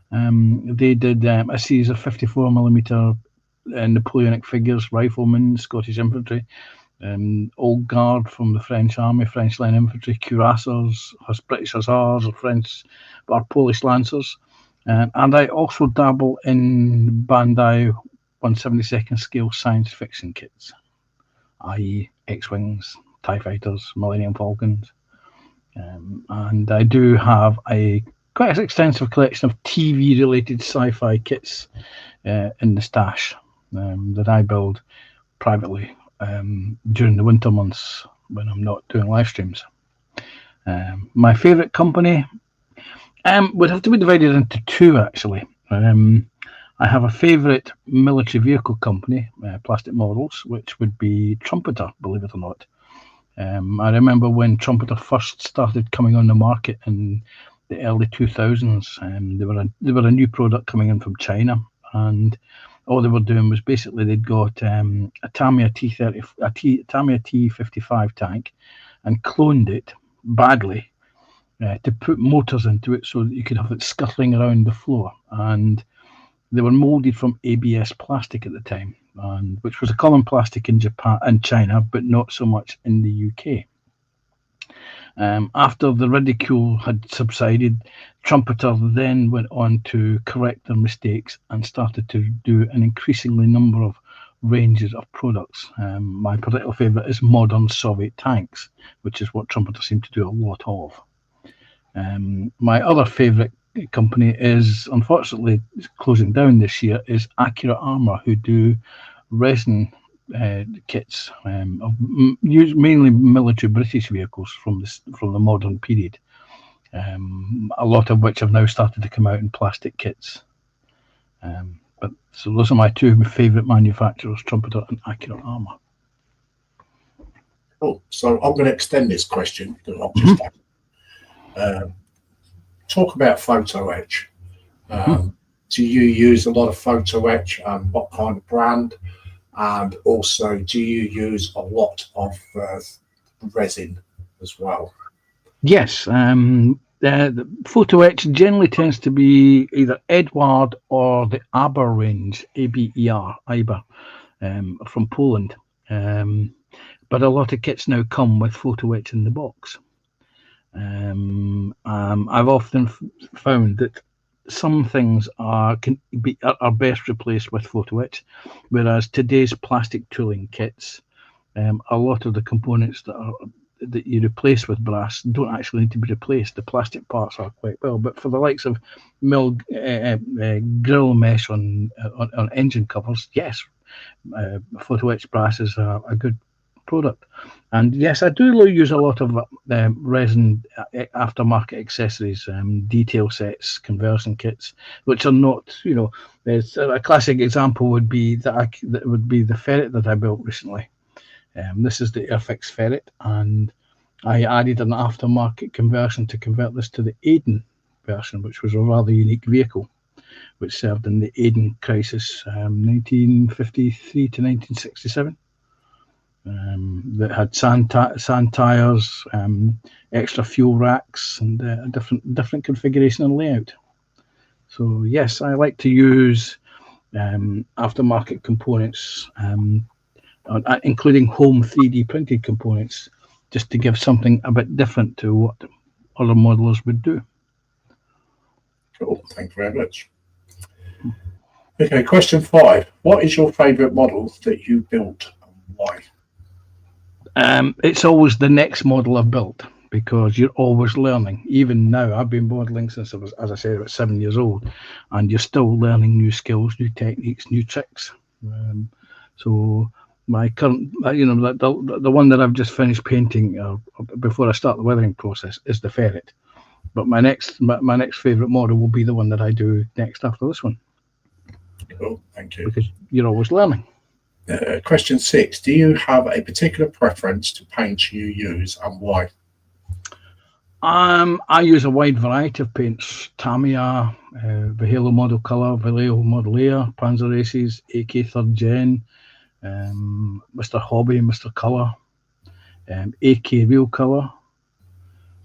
They did a series of 54mm Napoleonic figures, riflemen, Scottish infantry, Old Guard from the French Army, French Line Infantry, cuirassiers, British Hussars, or Polish Lancers. And I also dabble in Bandai 1/72nd scale science fiction kits, i.e. X-Wings, TIE Fighters, Millennium Falcons. And I do have quite an extensive collection of TV-related sci-fi kits in the stash that I build privately during the winter months when I'm not doing live streams. My favourite company would have to be divided into 2, actually. I have a favourite military vehicle company, Plastic Models, which would be Trumpeter, believe it or not. I remember when Trumpeter first started coming on the market in the early 2000s. They were a new product coming in from China, and all they were doing was basically they'd got a Tamiya T55 tank and cloned it badly to put motors into it so that you could have it scuttling around the floor. And they were molded from ABS plastic at the time, which was a common plastic in Japan and China, but not so much in the UK. After the ridicule had subsided, Trumpeter then went on to correct their mistakes and started to do an increasingly number of ranges of products. My particular favourite is modern Soviet tanks, which is what Trumpeter seemed to do a lot of. My other favourite company is, unfortunately, closing down this year, is Accurate Armour, who do resin kits of mainly military British vehicles from the modern period. A lot of which have now started to come out in plastic kits. So those are my 2 favourite manufacturers, Trumpeter and Accurate Armour. Oh, so I'm going to extend this question that I've just had. Talk about photo etch. Do you use a lot of photo etch, and what kind of brand? And also, do you use a lot of resin as well? Yes, the photo etch generally tends to be either Edward or the Aber range, Aber, from Poland. But a lot of kits now come with photo etch in the box. I've often found that some things are best replaced with photo etch, whereas today's plastic tooling kits, a lot of the components that you replace with brass don't actually need to be replaced. The plastic parts are quite well, but for the likes of grill mesh on engine covers, yes, photo etch brass is a good product. And yes, I do use a lot of resin aftermarket accessories, detail sets, conversion kits, which are not, there's a classic example would be the ferret that I built recently. This is the Airfix ferret, and I added an aftermarket conversion to convert this to the Aiden version, which was a rather unique vehicle, which served in the Aden crisis, 1953 to 1967. That had sand tires, extra fuel racks, and a different configuration and layout. So yes, I like to use aftermarket components, including home 3D printed components, just to give something a bit different to what other modelers would do. Cool, thank you very much. Okay, question 5. What is your favourite model that you built and why? It's always the next model I've built, because you're always learning. Even now, I've been modelling since I was, as I said, about 7 years old, and you're still learning new skills, new techniques, new tricks. So my current, the one that I've just finished painting before I start the weathering process is the Ferret. But my next favourite model will be the one that I do next after this one. Cool, thank you. Because you're always learning. Question 6. Do you have a particular preference to paints you use and why? I use a wide variety of paints: Tamiya, Vallejo Model Color, Vallejo Model Air, Panzer Aces, AK 3rd Gen, Mr. Hobby, Mr. Color, AK Real Color.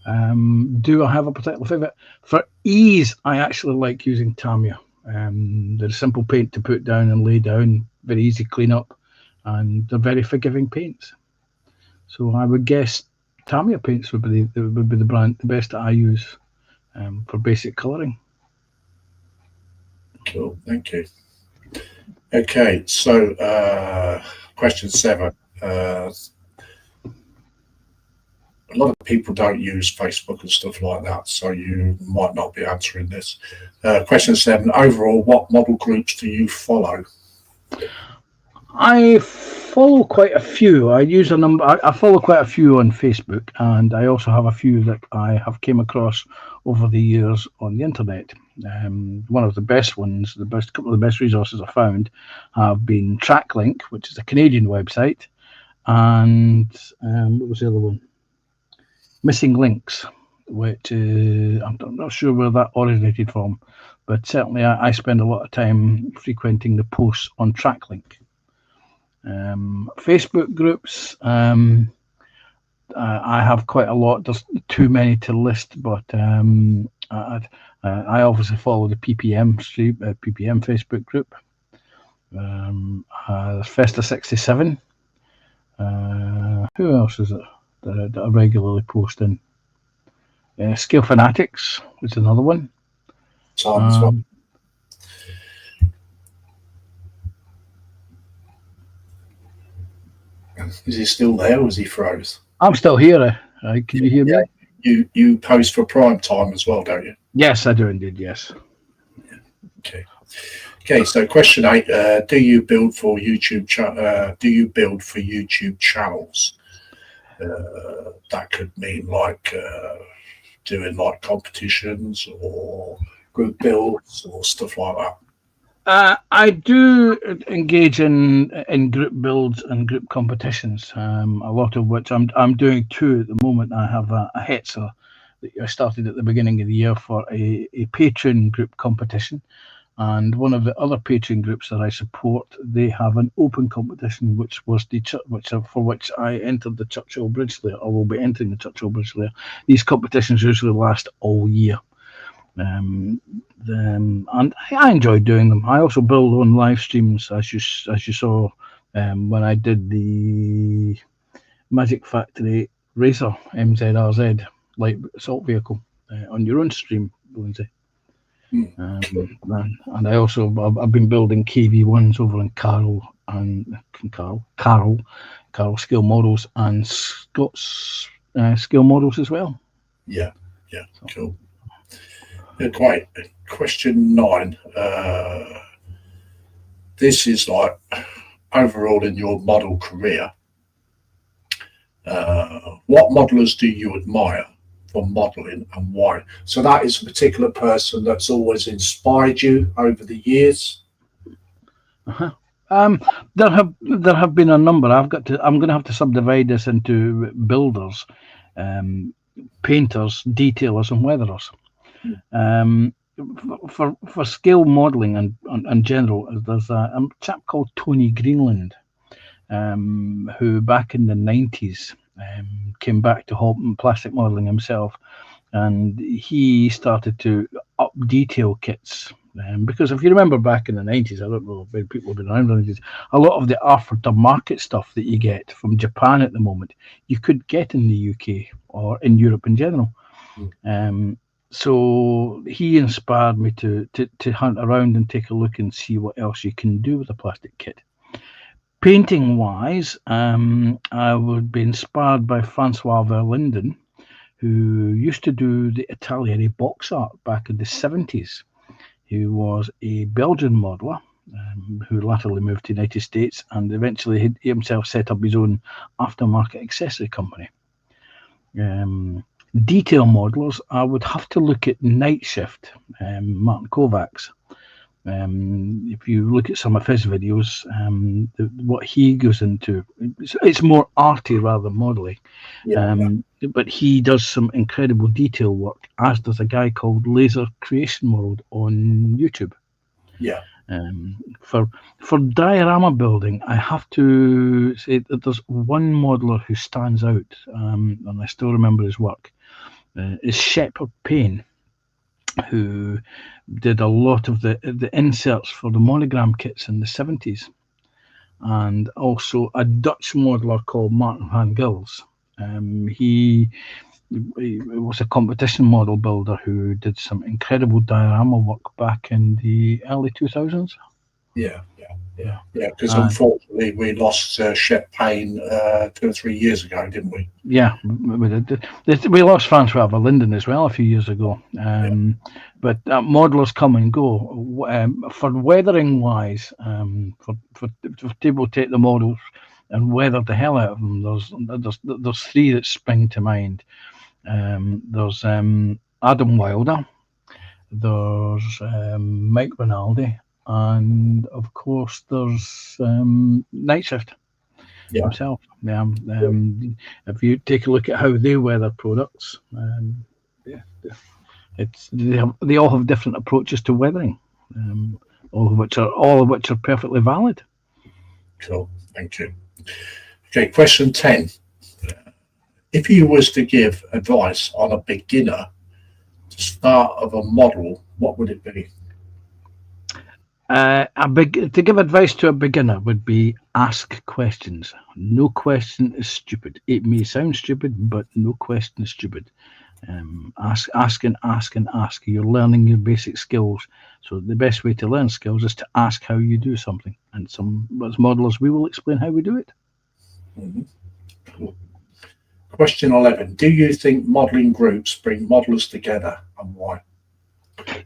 Do I have a particular favourite? For ease, I actually like using Tamiya. They're a simple paint to put down and lay down, very easy clean up, and they're very forgiving paints. So I would guess Tamiya paints would be the best that I use for basic colouring. Cool, thank you. Okay, so question 7. A lot of people don't use Facebook and stuff like that, so you might not be answering this. Question 7. Overall, what model groups do you follow? I follow quite a few. I follow quite a few on Facebook, and I also have a few that I have came across over the years on the internet. One of the best ones, couple of the best resources I found have been TrackLink, which is a Canadian website, and what was the other one? Missing Links, which I'm not sure where that originated from, but certainly I spend a lot of time frequenting the posts on TrackLink. Facebook groups, I have quite a lot. There's too many to list, but I obviously follow the PPM Facebook group. Festa 67. Who else is it that I regularly post in? Scale Fanatics is another one. Simon's one. Is he still there or is he froze? I'm still here. Can you hear me? You post for prime time as well, don't you? Yes, I do indeed, yes. Okay. Okay, so question 8, do you build for YouTube channels? That could mean like doing like competitions or group builds or stuff like that. I do engage in group builds and group competitions, a lot of which I'm doing 2 at the moment. I have a Hetzer that I started at the beginning of the year for a Patreon group competition, and one of the other Patreon groups that I support, they have an open competition, which was for which I entered the Churchill Bridge Layer, or will be entering the Churchill Bridge Layer. These competitions usually last all year. And I enjoy doing them. I also build on live streams, as you saw when I did the Magic Factory Racer MZRZ light assault vehicle on your own stream, Lindsay. And I also I've been building KV1s over in Carol Scale Models and Scott's Scale Models as well. Yeah, cool. Great. Question 9. This is like overall in your model career. What modelers do you admire for modeling and why? So that is a particular person that's always inspired you over the years. There have been a number. I'm going to have to subdivide this into builders, painters, detailers, and weatherers. For scale modelling and general, there's a chap called Tony Greenland, who back in the 90s came back to plastic modelling himself, and he started to up detail kits. Because if you remember back in the 90s, I don't know if people have been around in the 90s, a lot of the after-market stuff that you get from Japan at the moment, you could get in the UK or in Europe in general. So he inspired me to hunt around and take a look and see what else you can do with a plastic kit. Painting wise, I would be inspired by Francois Verlinden, who used to do the Atelier box art back in the 70s. He was a Belgian modeler who latterly moved to the United States, and eventually he himself set up his own aftermarket accessory company. Detail modelers, I would have to look at Night Shift, Martin Kovacs. If you look at some of his videos, what he goes into, it's more arty rather than modelling. But he does some incredible detail work, as does a guy called Laser Creation World on YouTube. For diorama building, I have to say that there's one modeler who stands out, and I still remember his work, is Shepard Payne, who did a lot of the inserts for the monogram kits in the 70s, and also a Dutch modeler called Martin van Gils. He was a competition model builder who did some incredible diorama work back in the early 2000s. Because unfortunately we lost Shep Payne 2 or 3 years ago, didn't we? Yeah, we did. We lost Francois Verlinden as well a few years ago. But modelers come and go. For weathering wise, for people to take the models and weather the hell out of them, there's three that spring to mind. There's Adam Wilder, there's Mike Rinaldi, and of course there's Night Shift himself. If you take a look at how they weather products, they all have different approaches to weathering, all of which are perfectly valid. Cool, thank you. Okay, question 10. If you was to give advice on a beginner to start of a model, what would it be? To give advice to a beginner would be ask questions. No question is stupid. It may sound stupid, but no question is stupid. Ask and ask and ask. You're learning your basic skills. So the best way to learn skills is to ask how you do something. And as modelers, we will explain how we do it. Cool. Question 11. Do you think modelling groups bring modelers together, and why?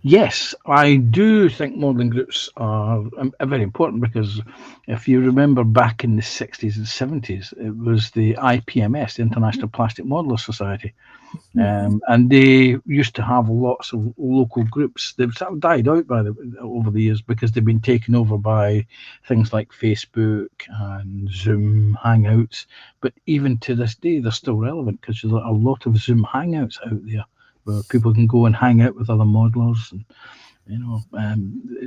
Yes, I do think modelling groups are very important, because if you remember back in the 60s and 70s, it was the IPMS, the International Plastic Modelers Society, and they used to have lots of local groups. They've sort of died out over the years because they've been taken over by things like Facebook and Zoom Hangouts. But even to this day, they're still relevant, because there's a lot of Zoom Hangouts out there where people can go and hang out with other modelers, and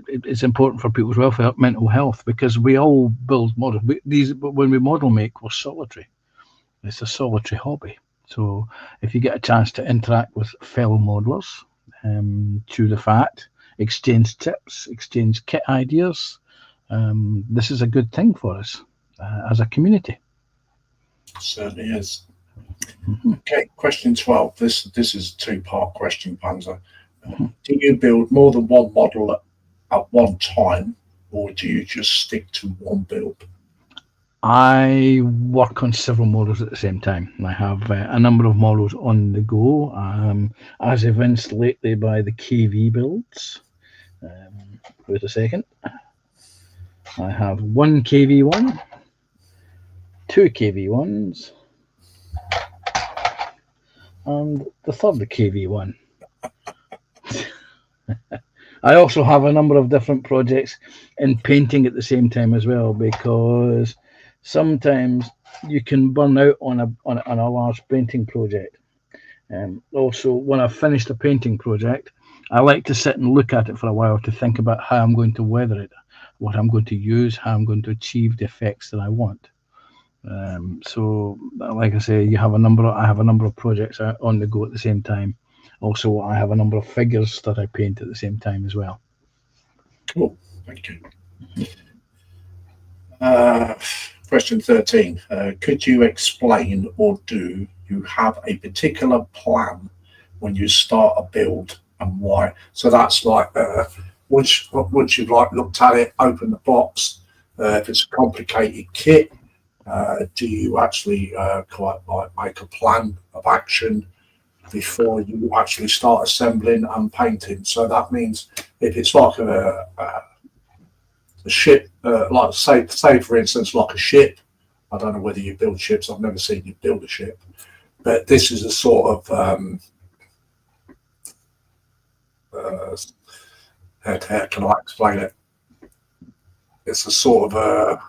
it's important for people's welfare, mental health, because we all build models. When we model make, we're solitary. It's a solitary hobby. So if you get a chance to interact with fellow modelers, chew the fat, exchange tips, exchange kit ideas, this is a good thing for us as a community. Certainly is. Okay, question 12. This is a two-part question, Panzer. Do you build more than one model at one time, or do you just stick to one build? I work on several models at the same time. I have a number of models on the go, as evinced lately by the KV builds. Wait a second. I have one KV1, two KV1s, and the third KV1. I also have a number of different projects in painting at the same time as well, because sometimes you can burn out on a large painting project. Also, when I've finished a painting project, I like to sit and look at it for a while to think about how I'm going to weather it, what I'm going to use, how I'm going to achieve the effects that I want. So, like I say, I have a number of projects on the go at the same time. Also, I have a number of figures that I paint at the same time as well. Cool, thank you. Question 13. Could you explain, or do you have a particular plan when you start a build, and why? So that's like once you've like looked at it, open the box. If it's a complicated kit, do you actually quite like make a plan of action before you actually start assembling and painting? So that means if it's like a ship, like say for instance, like a ship. I don't know whether you build ships. I've never seen you build a ship, but this is a sort of how can I explain it? It's a sort of a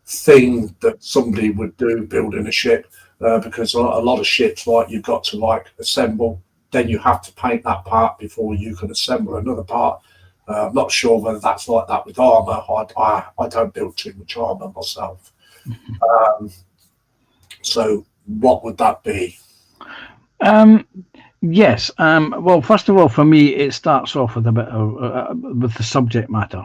thing that somebody would do building a ship, because a lot of ships, like you've got to like assemble, then you have to paint that part before you can assemble another part. I'm not sure whether that's like that with armor. I don't build too much armor myself. So what would that be? Yes. Well, first of all, for me, it starts off with a bit of with the subject matter.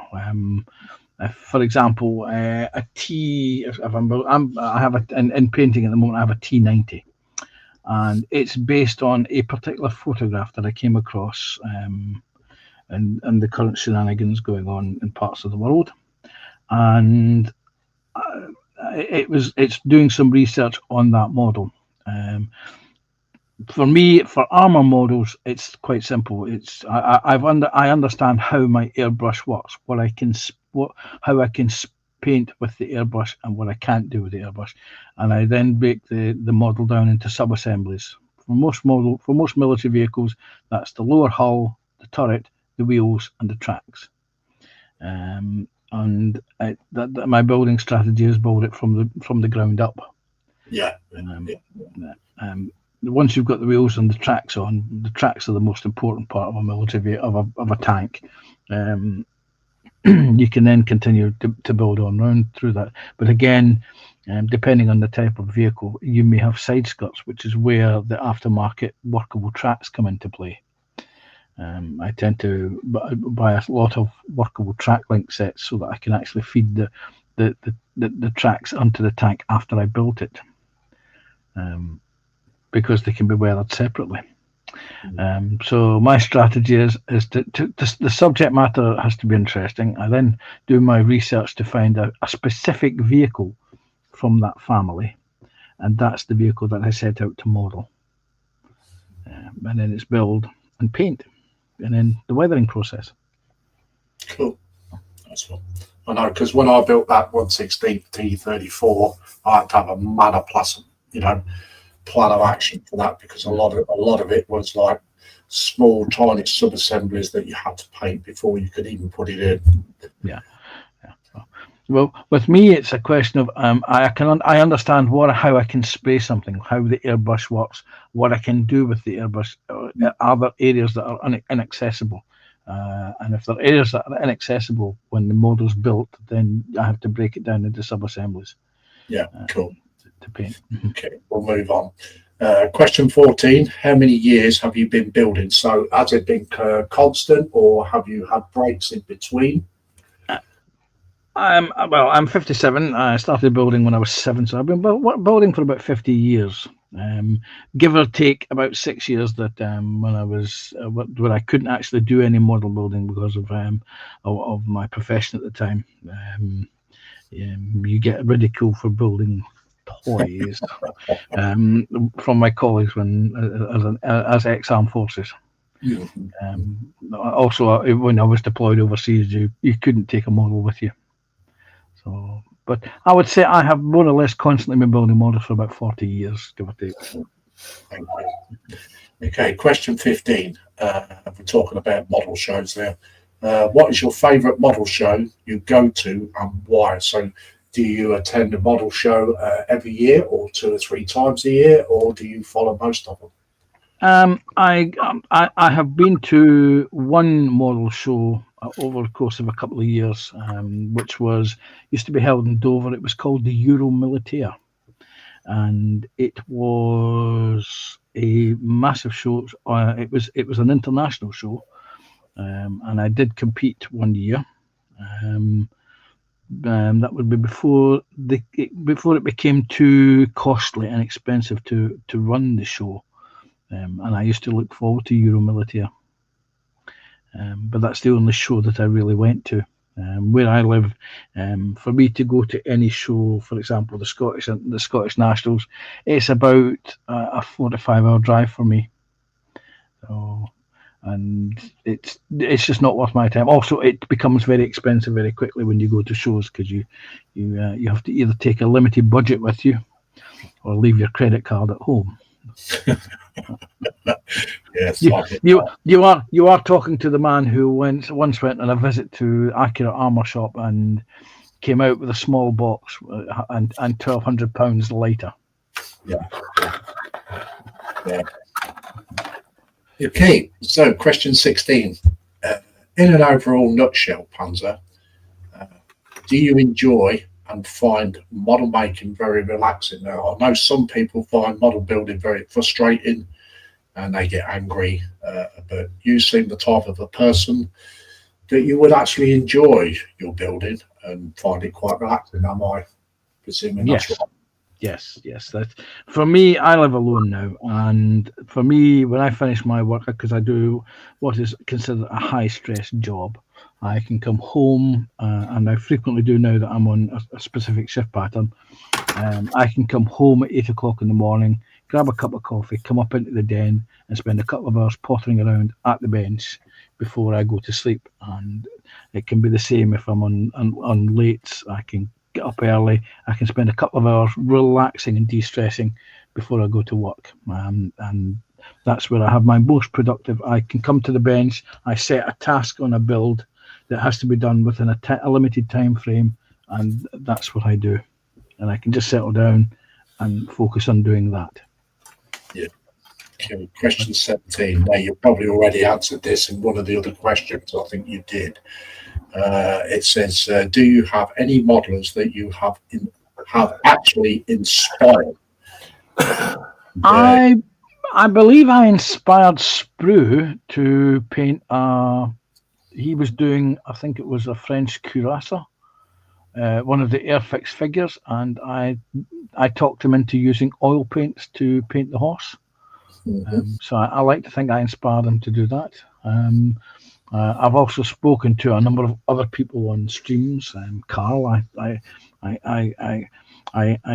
For example, a T. If I have in painting at the moment, I have a T90, and it's based on a particular photograph that I came across, and the current shenanigans going on in parts of the world, and it's doing some research on that model. For me, for armor models, it's quite simple. I understand how my airbrush works, how I can paint with the airbrush and what I can't do with the airbrush, and I then break the model down into sub-assemblies. For most military vehicles, that's the lower hull, the turret, the wheels, and the tracks. My building strategy is build it from the ground up. Yeah. Once you've got the wheels and the tracks on, the tracks are the most important part of a military of a tank. You can then continue to build on round through that. But again, depending on the type of vehicle, you may have side skirts, which is where the aftermarket workable tracks come into play. I tend to buy a lot of workable track link sets so that I can actually feed the tracks onto the tank after I built it, because they can be weathered separately. So my strategy is to the subject matter has to be interesting. I then do my research to find a specific vehicle from that family, and that's the vehicle that I set out to model. And then it's build and paint, and then the weathering process. Cool. That's one. I know, because when I built that 116 T34, I had to have a manner plus, plan of action for that, because a lot of it was like small, tiny sub-assemblies that you had to paint before you could even put it in. Yeah. Well, with me, it's a question of I understand how I can spray something, how the airbrush works, what I can do with the airbrush. Are there areas that are inaccessible? And if there are areas that are inaccessible when the model's built, then I have to break it down into sub-assemblies. Yeah, cool. To paint. Okay, we'll move on. Question 14. How many years have you been building? So has it been constant, or have you had breaks in between? I'm 57. I started building when I was 7, so I've been building for about 50 years. Give or take about 6 years that when I was when I couldn't actually do any model building because of my profession at the time. You get ridiculed for building toys from my colleagues as ex-armed forces. Also, when I was deployed overseas, you couldn't take a model with you. So, but I would say I have more or less constantly been building models for about 40 years, give or take. Thank you. Okay, question 15. We're talking about model shows there. What is your favourite model show you go to, and why? So do you attend a model show every year, or 2 or 3 times a year, or do you follow most of them? I have been to one model show over the course of a couple of years, which used to be held in Dover. It was called the Euro Militaire, and it was a massive show. It was an international show, and I did compete one year. That would be before it became too costly and expensive to run the show. And I used to look forward to Euro Militaire. But that's the only show that I really went to. Where I live, for me to go to any show, for example, the Scottish Nationals, it's about a 4 to 5 hour drive for me. So, and it's just not worth my time. Also, it becomes very expensive very quickly when you go to shows, because you have to either take a limited budget with you or leave your credit card at home. Yes, you are talking to the man who once went on a visit to Accurate Armour Shop and came out with a small box and £1,200 later. Yeah. Okay, so question 16. In an overall nutshell, Panzer, do you enjoy and find model making very relaxing? Now, I know some people find model building very frustrating and they get angry, but you seem the type of a person that you would actually enjoy your building and find it quite relaxing. Am I presuming that's right? Yes. That for me, I live alone now, and for me, when I finish my work, because I do what is considered a high stress job, I can come home, and I frequently do now that I'm on a specific shift pattern. I can come home at 8 o'clock in the morning, grab a cup of coffee, come up into the den, and spend a couple of hours pottering around at the bench before I go to sleep. And it can be the same if I'm on late. I can get up early. I can spend a couple of hours relaxing and de-stressing before I go to work. And that's where I have my most productive. I can come to the bench. I set a task on a build that has to be done within a limited time frame, and that's what I do. And I can just settle down and focus on doing that. Yeah. Okay, question 17. Now, you probably already answered this in one of the other questions. I think you did. It says, do you have any modelers that you have actually inspired? I believe I inspired Sprue to paint he was doing, I think it was a French cuirassier, one of the Airfix figures, and I talked him into using oil paints to paint the horse. Mm-hmm. So I like to think I inspired him to do that. I've also spoken to a number of other people on streams. Carl, I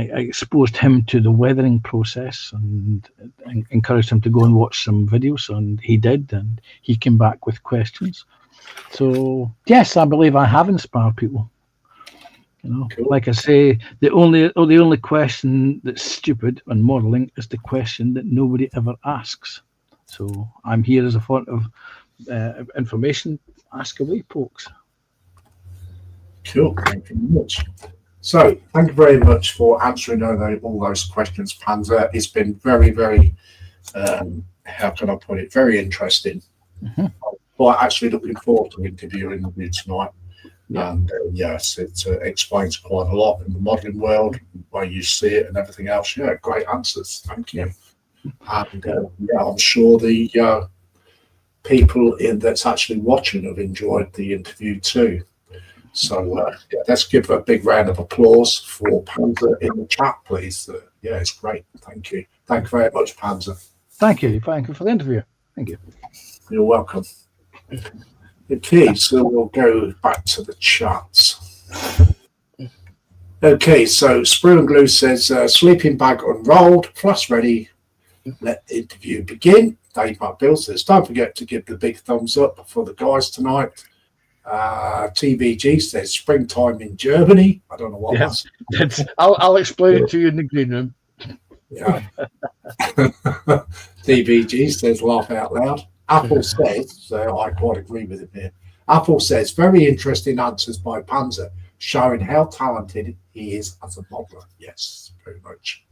exposed him to the weathering process and encouraged him to go and watch some videos, and he did, and he came back with questions. So yes, I believe I have inspired people. You know, cool. Like I say, the only question that's stupid on modelling is the question that nobody ever asks. So I'm here as a font of information. Ask away, folks. Cool. Thank you very much. So thank you very much for answering all those questions, Panzer. It's been very, very, how can I put it, very interesting. Mm-hmm. But actually looking forward to interviewing you tonight. Yeah. And yes, it explains quite a lot in the modelling world, the way you see it and everything else. Yeah, great answers. Thank you. And I'm sure the people that's actually watching have enjoyed the interview too. So let's give a big round of applause for Panzer in the chat, please. It's great. Thank you. Thank you very much, Panzer. Thank you. Thank you for the interview. Thank you. You're welcome. Okay, so we'll go back to the chats. Okay, so Sprue and Glue says, sleeping bag unrolled, flash ready, let the interview begin. Dave McBill says, don't forget to give the big thumbs up for the guys tonight. TBG says, springtime in Germany. I don't know what that's. I'll explain it to you in the green room. Yeah. TBG says, laugh out loud. Apple says, I quite agree with him here. Apple says, very interesting answers by Panzer, showing how talented he is as a modeler. Yes, very much.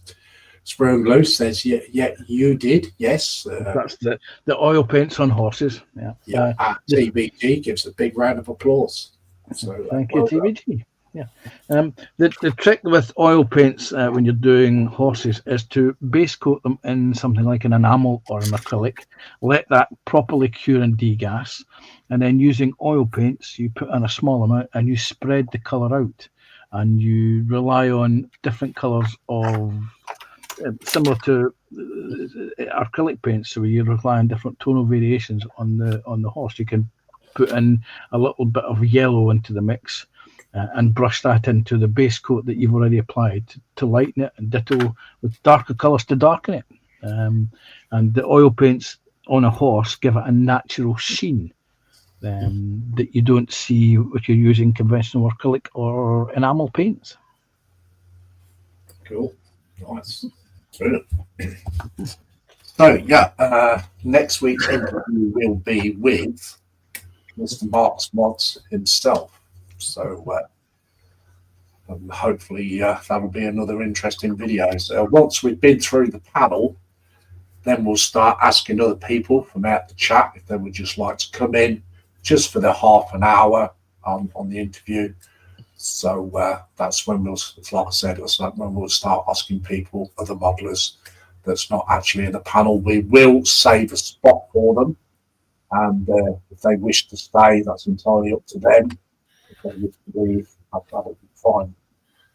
Sprung Loose says, yeah, you did. Yes. That's the oil paints on horses. Yeah. TBG gives a big round of applause. So Thank you, TBG. Yeah. The trick with oil paints when you're doing horses is to base coat them in something like an enamel or an acrylic, let that properly cure and degas, and then using oil paints, you put in a small amount and you spread the colour out, and you rely on different colours of similar to acrylic paints, so you rely on different tonal variations on the horse. You can put in a little bit of yellow into the mix and brush that into the base coat that you've already applied to lighten it, and ditto with darker colours to darken it. And the oil paints on a horse give it a natural sheen that you don't see if you're using conventional acrylic or enamel paints. Cool. Nice. Brilliant. So, next week's interview will be with Mr. Marks Mods himself. So, hopefully that will be another interesting video. So, once we've been through the panel, then we'll start asking other people from out the chat if they would just like to come in just for the half an hour on the interview. So that's when we'll, like I said, it's like when we'll start asking people, other modelers that's not actually in the panel. We will save a spot for them, and if they wish to stay, that's entirely up to them. If they wish to leave, that'll be fine.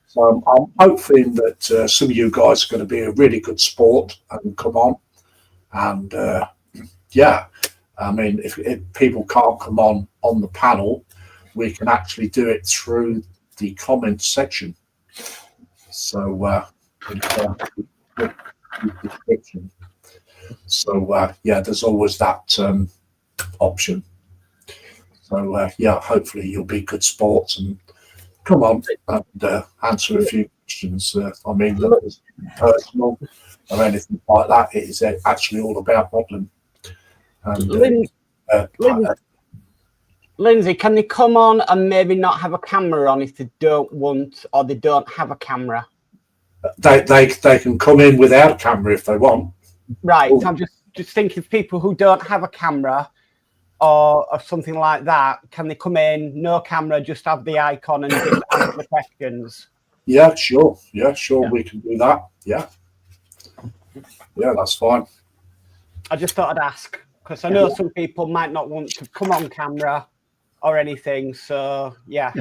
So I'm hoping that some of you guys are going to be a really good sport and come on. And I mean, if people can't come on the panel, we can actually do it through the comments section. So in the description. So there's always that option. So hopefully you'll be good sports and come on and answer a few questions. I mean, that is personal or anything like that. It is actually all about modelling. And Lindsay, can they come on and maybe not have a camera on if they don't want, or they don't have a camera? They can come in without a camera if they want. Right. So I'm just thinking of people who don't have a camera or something like that. Can they come in, no camera, just have the icon and just answer the questions? Yeah, sure. Yeah, we can do that. Yeah, that's fine. I just thought I'd ask, because I know some people might not want to come on camera or anything. So yeah.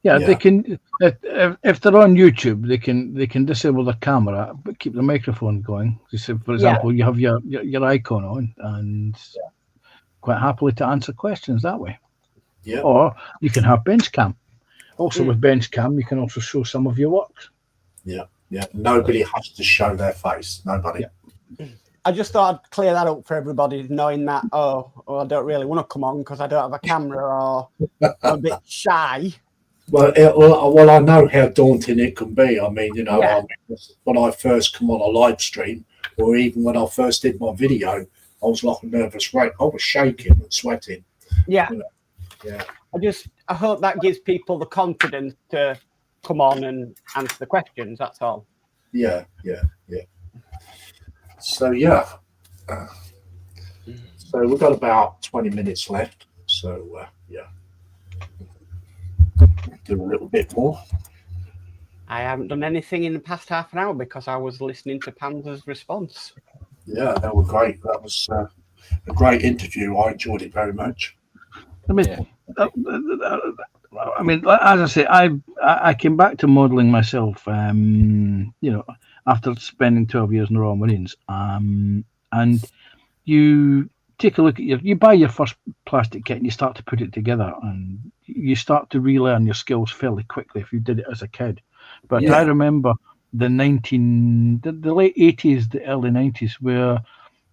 They can if they're on YouTube, they can disable the camera but keep the microphone going. So for example, you have your icon on and quite happily to answer questions that way. Yeah. Or you can have bench cam. Also with bench cam, you can also show some of your work. Yeah. Nobody has to show their face. Nobody. Yeah. I just thought I'd clear that up for everybody, knowing that, I don't really want to come on because I don't have a camera or I'm a bit shy. Well, I know how daunting it can be. I mean, when I first come on a live stream, or even when I first did my video, I was like a nervous wreck. I was shaking and sweating. Yeah. Yeah. I hope that gives people the confidence to come on and answer the questions. That's all. Yeah. So so we've got about 20 minutes left. So do a little bit more. I haven't done anything in the past half an hour because I was listening to Panzer's response. Yeah, that was great. That was a great interview. I enjoyed it very much. I mean, as I say, I came back to modelling myself. After spending 12 years in the Royal Marines, and you take a look at you buy your first plastic kit and you start to put it together, and you start to relearn your skills fairly quickly if you did it as a kid. But I remember the late 80s, the early 90s, where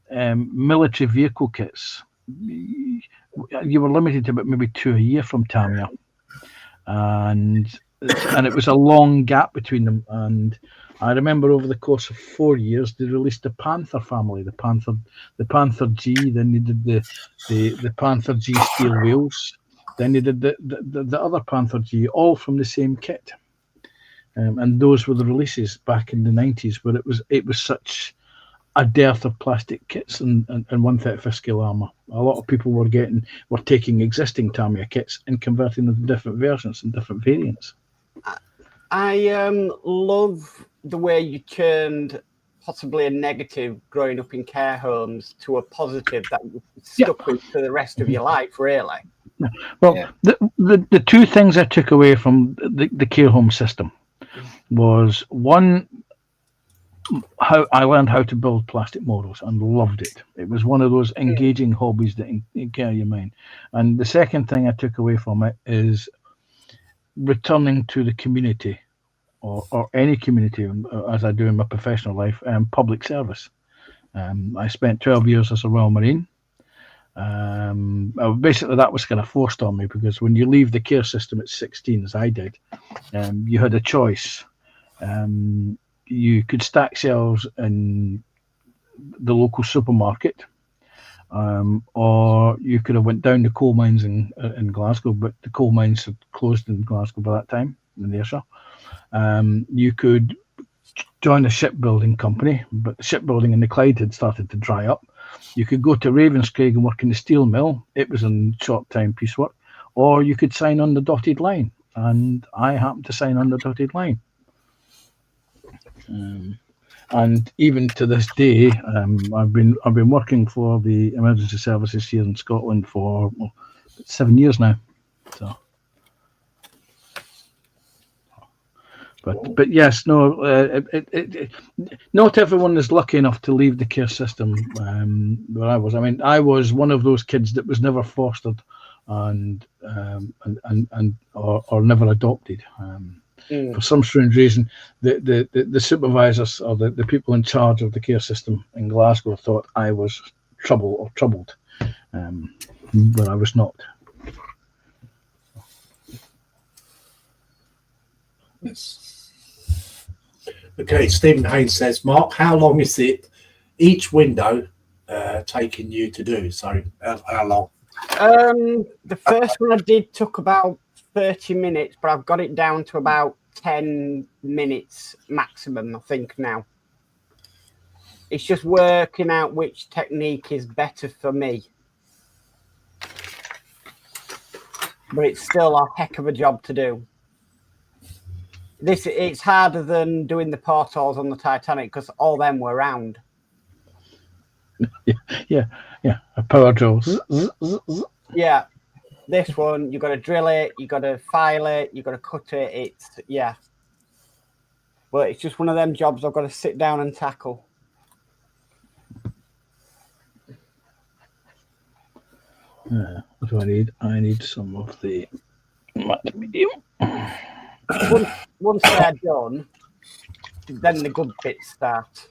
military vehicle kits, you were limited to about maybe 2 a year from Tamiya, and it was a long gap between them. And I remember over the course of 4 years, they released the Panther family, the Panther G. Then they did the Panther G steel wheels. Then they did the other Panther G, all from the same kit. and those were the releases back in the 90s, where it was such a dearth of plastic kits and 1/35 scale armor. A lot of people were taking existing Tamiya kits and converting them to different versions and different variants. I love the way you turned possibly a negative growing up in care homes to a positive that you stuck with for the rest of your life, really. Well, the two things I took away from the care home system was, one, how I learned how to build plastic models and loved it. It was one of those engaging hobbies that carry your mind. And the second thing I took away from it is returning to the community, or any community, as I do in my professional life, public service. I spent 12 years as a Royal Marine. Basically, that was kind of forced on me, because when you leave the care system at 16, as I did, you had a choice. You could stack shelves in the local supermarket, or you could have went down the coal mines in Glasgow, but the coal mines had closed in Glasgow by that time, in Ayrshire. You could join a shipbuilding company, but the shipbuilding in the Clyde had started to dry up. You could go to Ravenscraig and work in the steel mill. It was in short-time piecework. Or you could sign on the dotted line, and I happened to sign on the dotted line. And even to this day, I've been working for the emergency services here in Scotland for 7 years now. So, but yes, no, not everyone is lucky enough to leave the care system where I was. I mean, I was one of those kids that was never fostered and or never adopted. For some strange reason, the supervisors, or the people in charge of the care system in Glasgow, thought I was troubled, but I was not. Yes. Okay, Stephen Haynes says, Mark, how long is it each window taking you to do? So how long? The first one I did took about 30 minutes, but I've got it down to about 10 minutes maximum, I think, now. It's just working out which technique is better for me. But it's still a heck of a job to do. It's harder than doing the portholes on the Titanic, because all them were round. Yeah. A power drill. Yeah. This one, you got to drill it, you got to file it, you got to cut it. But it's just one of them jobs I've got to sit down and tackle. What do I need? I need some of the matte medium. Once they're done, then the good bits start.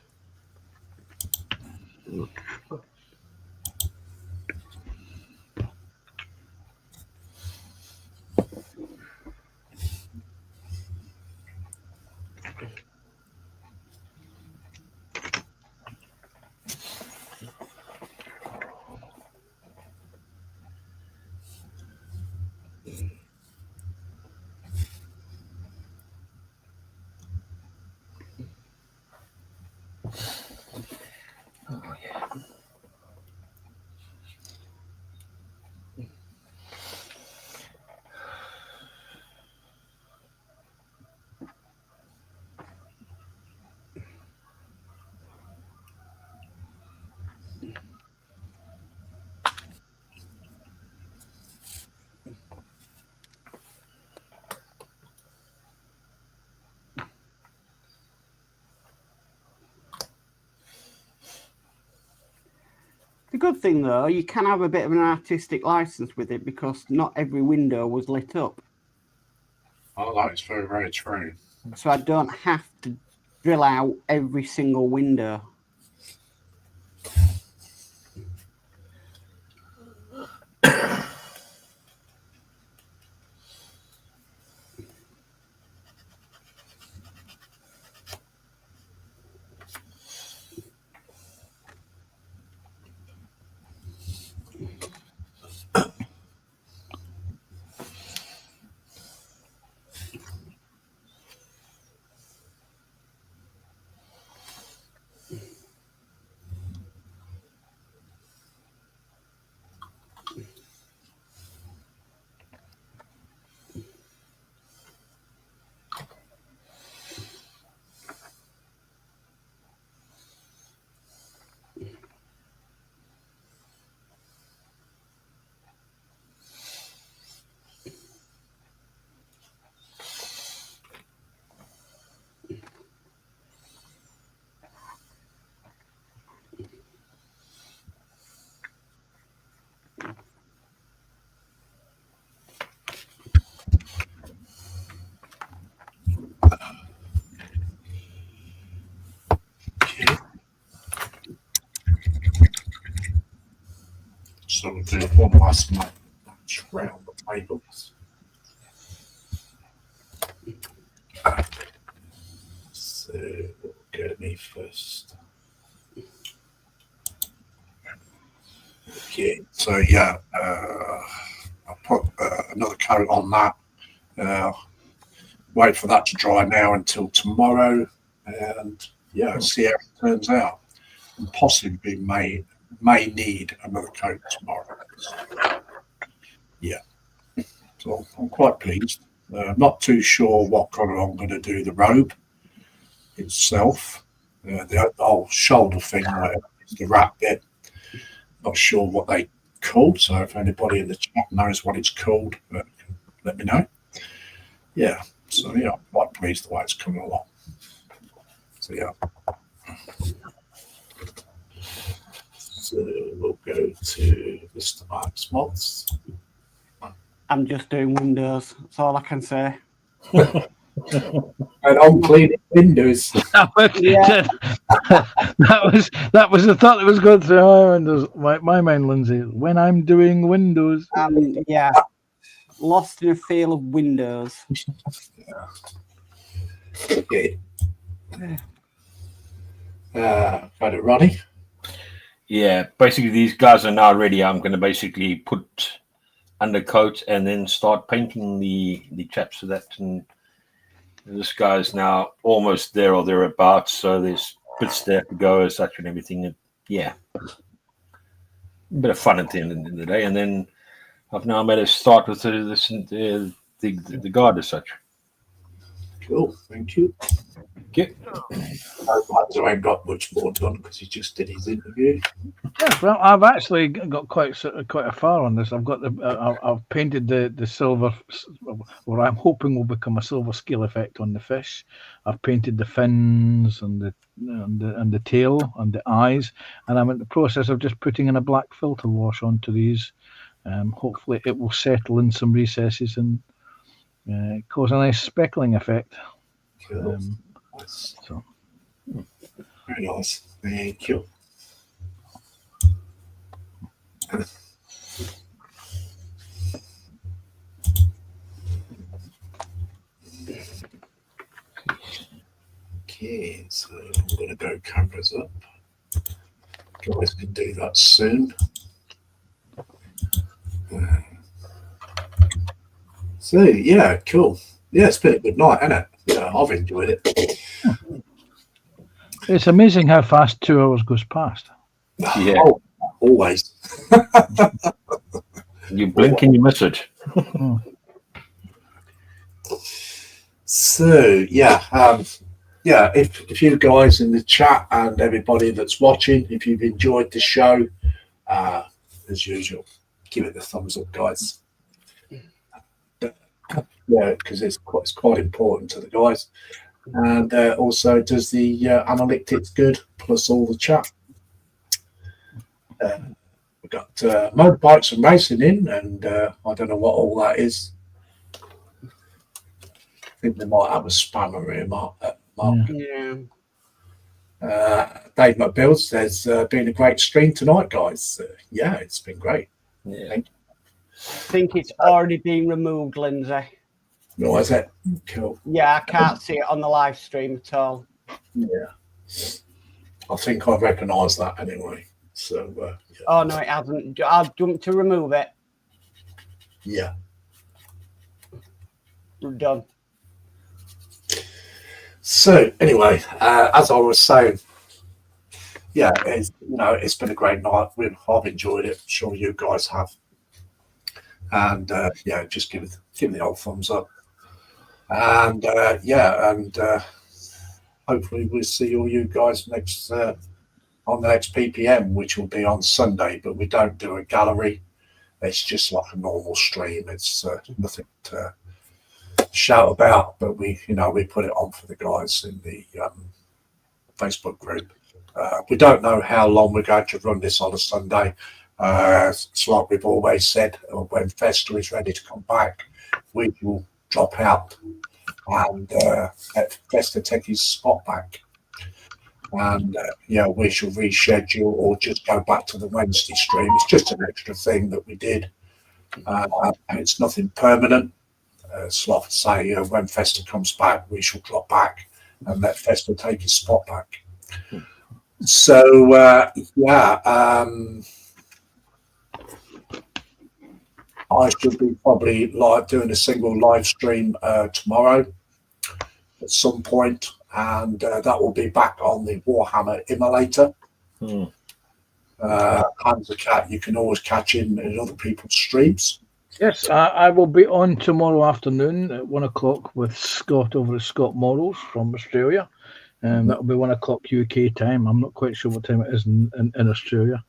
The good thing, though, you can have a bit of an artistic license with it, because not every window was lit up. Oh, that is very, very true. So I don't have to drill out every single window. So we'll do one last match round the tables. So we'll go to me first. Okay, so yeah, I'll put another coat on that. Wait for that to dry now until tomorrow, and yeah, see how it turns out. And possibly may need another coat tomorrow. Yeah, so I'm quite pleased. I'm not too sure what colour I'm going to do the robe itself. The whole shoulder thing, the wrap bit. Not sure what they called. So if anybody in the chat knows what it's called, let me know. Yeah. So yeah, I'm quite pleased the way it's coming along. So yeah. So we'll go to Mr. Mark's mods. I'm just doing windows. That's all I can say. And I'm cleaning windows. Yeah. that was the thought that was going through my mind, Lindsay. When I'm doing windows. Yeah. Lost in a field of windows. Okay. Got it, Ronnie. Yeah, basically these guys are now ready. I'm going to basically put undercoat and then start painting the chaps for that. And this guy's now almost there or thereabouts. So there's bits there to go as such and everything. And yeah, a bit of fun at the end of the day. And then I've now made a start with the guard as such. Cool, thank you. Okay. I ain't got much more done because he just did his interview. Yeah, well, I've actually got quite a far on this. I've got I've painted the silver, what I'm hoping will become a silver scale effect on the fish. I've painted the fins and the tail and the eyes, and I'm in the process of just putting in a black filter wash onto these. Hopefully, it will settle in some recesses and cause a nice speckling effect. Cool. Nice. So. Very nice. Thank you. Okay, so I'm going to go cameras up. Guys can do that soon. So yeah, cool. Yeah, it's been a good night, hasn't it? Yeah, I've enjoyed it. It's amazing how fast 2 hours goes past. Yeah. Oh, always. You blink and you miss it. So yeah, if you guys in the chat and everybody that's watching, if you've enjoyed the show, as usual, give it the thumbs up, guys. Yeah, because it's quite important to the guys, and also does the analytics good plus all the chat. We've got motorbikes and racing in, and I don't know what all that is. I think they might have a spammer here, Mark. Yeah. Dave McBill says, been a great stream tonight, guys. Yeah, it's been great. Yeah. Thank you. I think it's already been removed, Lindsay. No, is it? Cool. Yeah, I can't see it on the live stream at all. Yeah. I think I recognise that anyway. So, yeah. Oh, no, it hasn't. I'll jump to remove it. Yeah. We're done. So, anyway, as I was saying, yeah, it's been a great night. I've enjoyed it. I'm sure you guys have. And, yeah, just give the old thumbs up. And, hopefully we'll see all you guys next on the next PPM, which will be on Sunday, but we don't do a gallery. It's just like a normal stream. It's nothing to shout about, but we put it on for the guys in the Facebook group. We don't know how long we're going to run this on a Sunday. It's like we've always said, when Festa is ready to come back, we will drop out and let Festa take his spot back. And we shall reschedule or just go back to the Wednesday stream. It's just an extra thing that we did. And it's nothing permanent. It's like I say, when Festa comes back, we shall drop back and let Festa take his spot back. So, I should be probably doing a single live stream tomorrow at some point, and that will be back on the Warhammer Immolator. Hands the Cat, you can always catch in other people's streams. Yes, I will be on tomorrow afternoon at 1 o'clock with Scott over at Scott Morals from Australia. That will be 1 o'clock UK time. I'm not quite sure what time it is in Australia.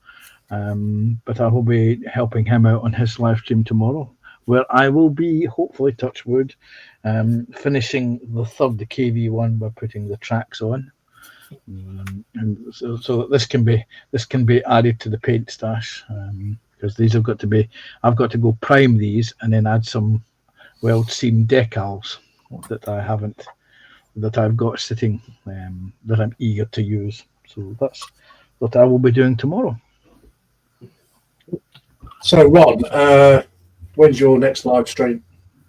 But I will be helping him out on his live stream tomorrow, where I will be, hopefully, touch wood, finishing the third KV1 by putting the tracks on. And so that this can be added to the paint stash, because these have got to be. I've got to go prime these and then add some weld seam decals that I've got sitting that I'm eager to use. So that's what I will be doing tomorrow. So Ron, when's your next live stream?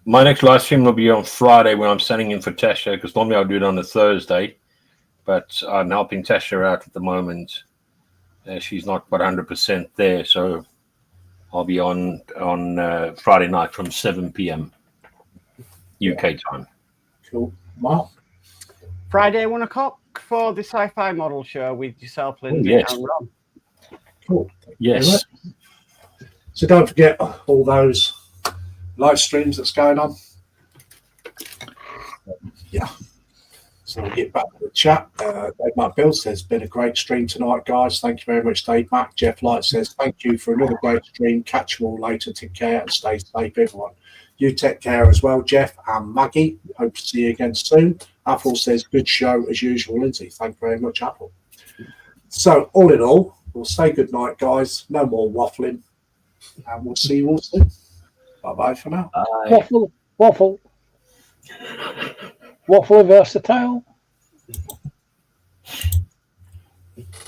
My next live stream will be on Friday when I'm standing in for Tasha, because normally I'll do it on a Thursday, but I'm helping Tasha out at the moment. She's not quite 100% there, so I'll be on Friday night from 7 p.m. UK time. Cool. Wow. Friday 1 o'clock for the Sci-Fi Model Show with yourself, Lindsay, yes. and Ron. Cool. Yes. So don't forget all those live streams that's going on. Yeah. So we'll get back to the chat. Dave Mac Bill says, been a great stream tonight, guys. Thank you very much, Dave Mac. Jeff Light says, thank you for another great stream. Catch you all later. Take care and stay safe, everyone. You take care as well, Jeff and Maggie. Hope to see you again soon. Apple says, good show as usual, Lindsay. Thank you very much, Apple. So all in all, we'll say good night, guys. No more waffling. And we'll see you all soon. Bye-bye for now. Bye. Waffle versatile.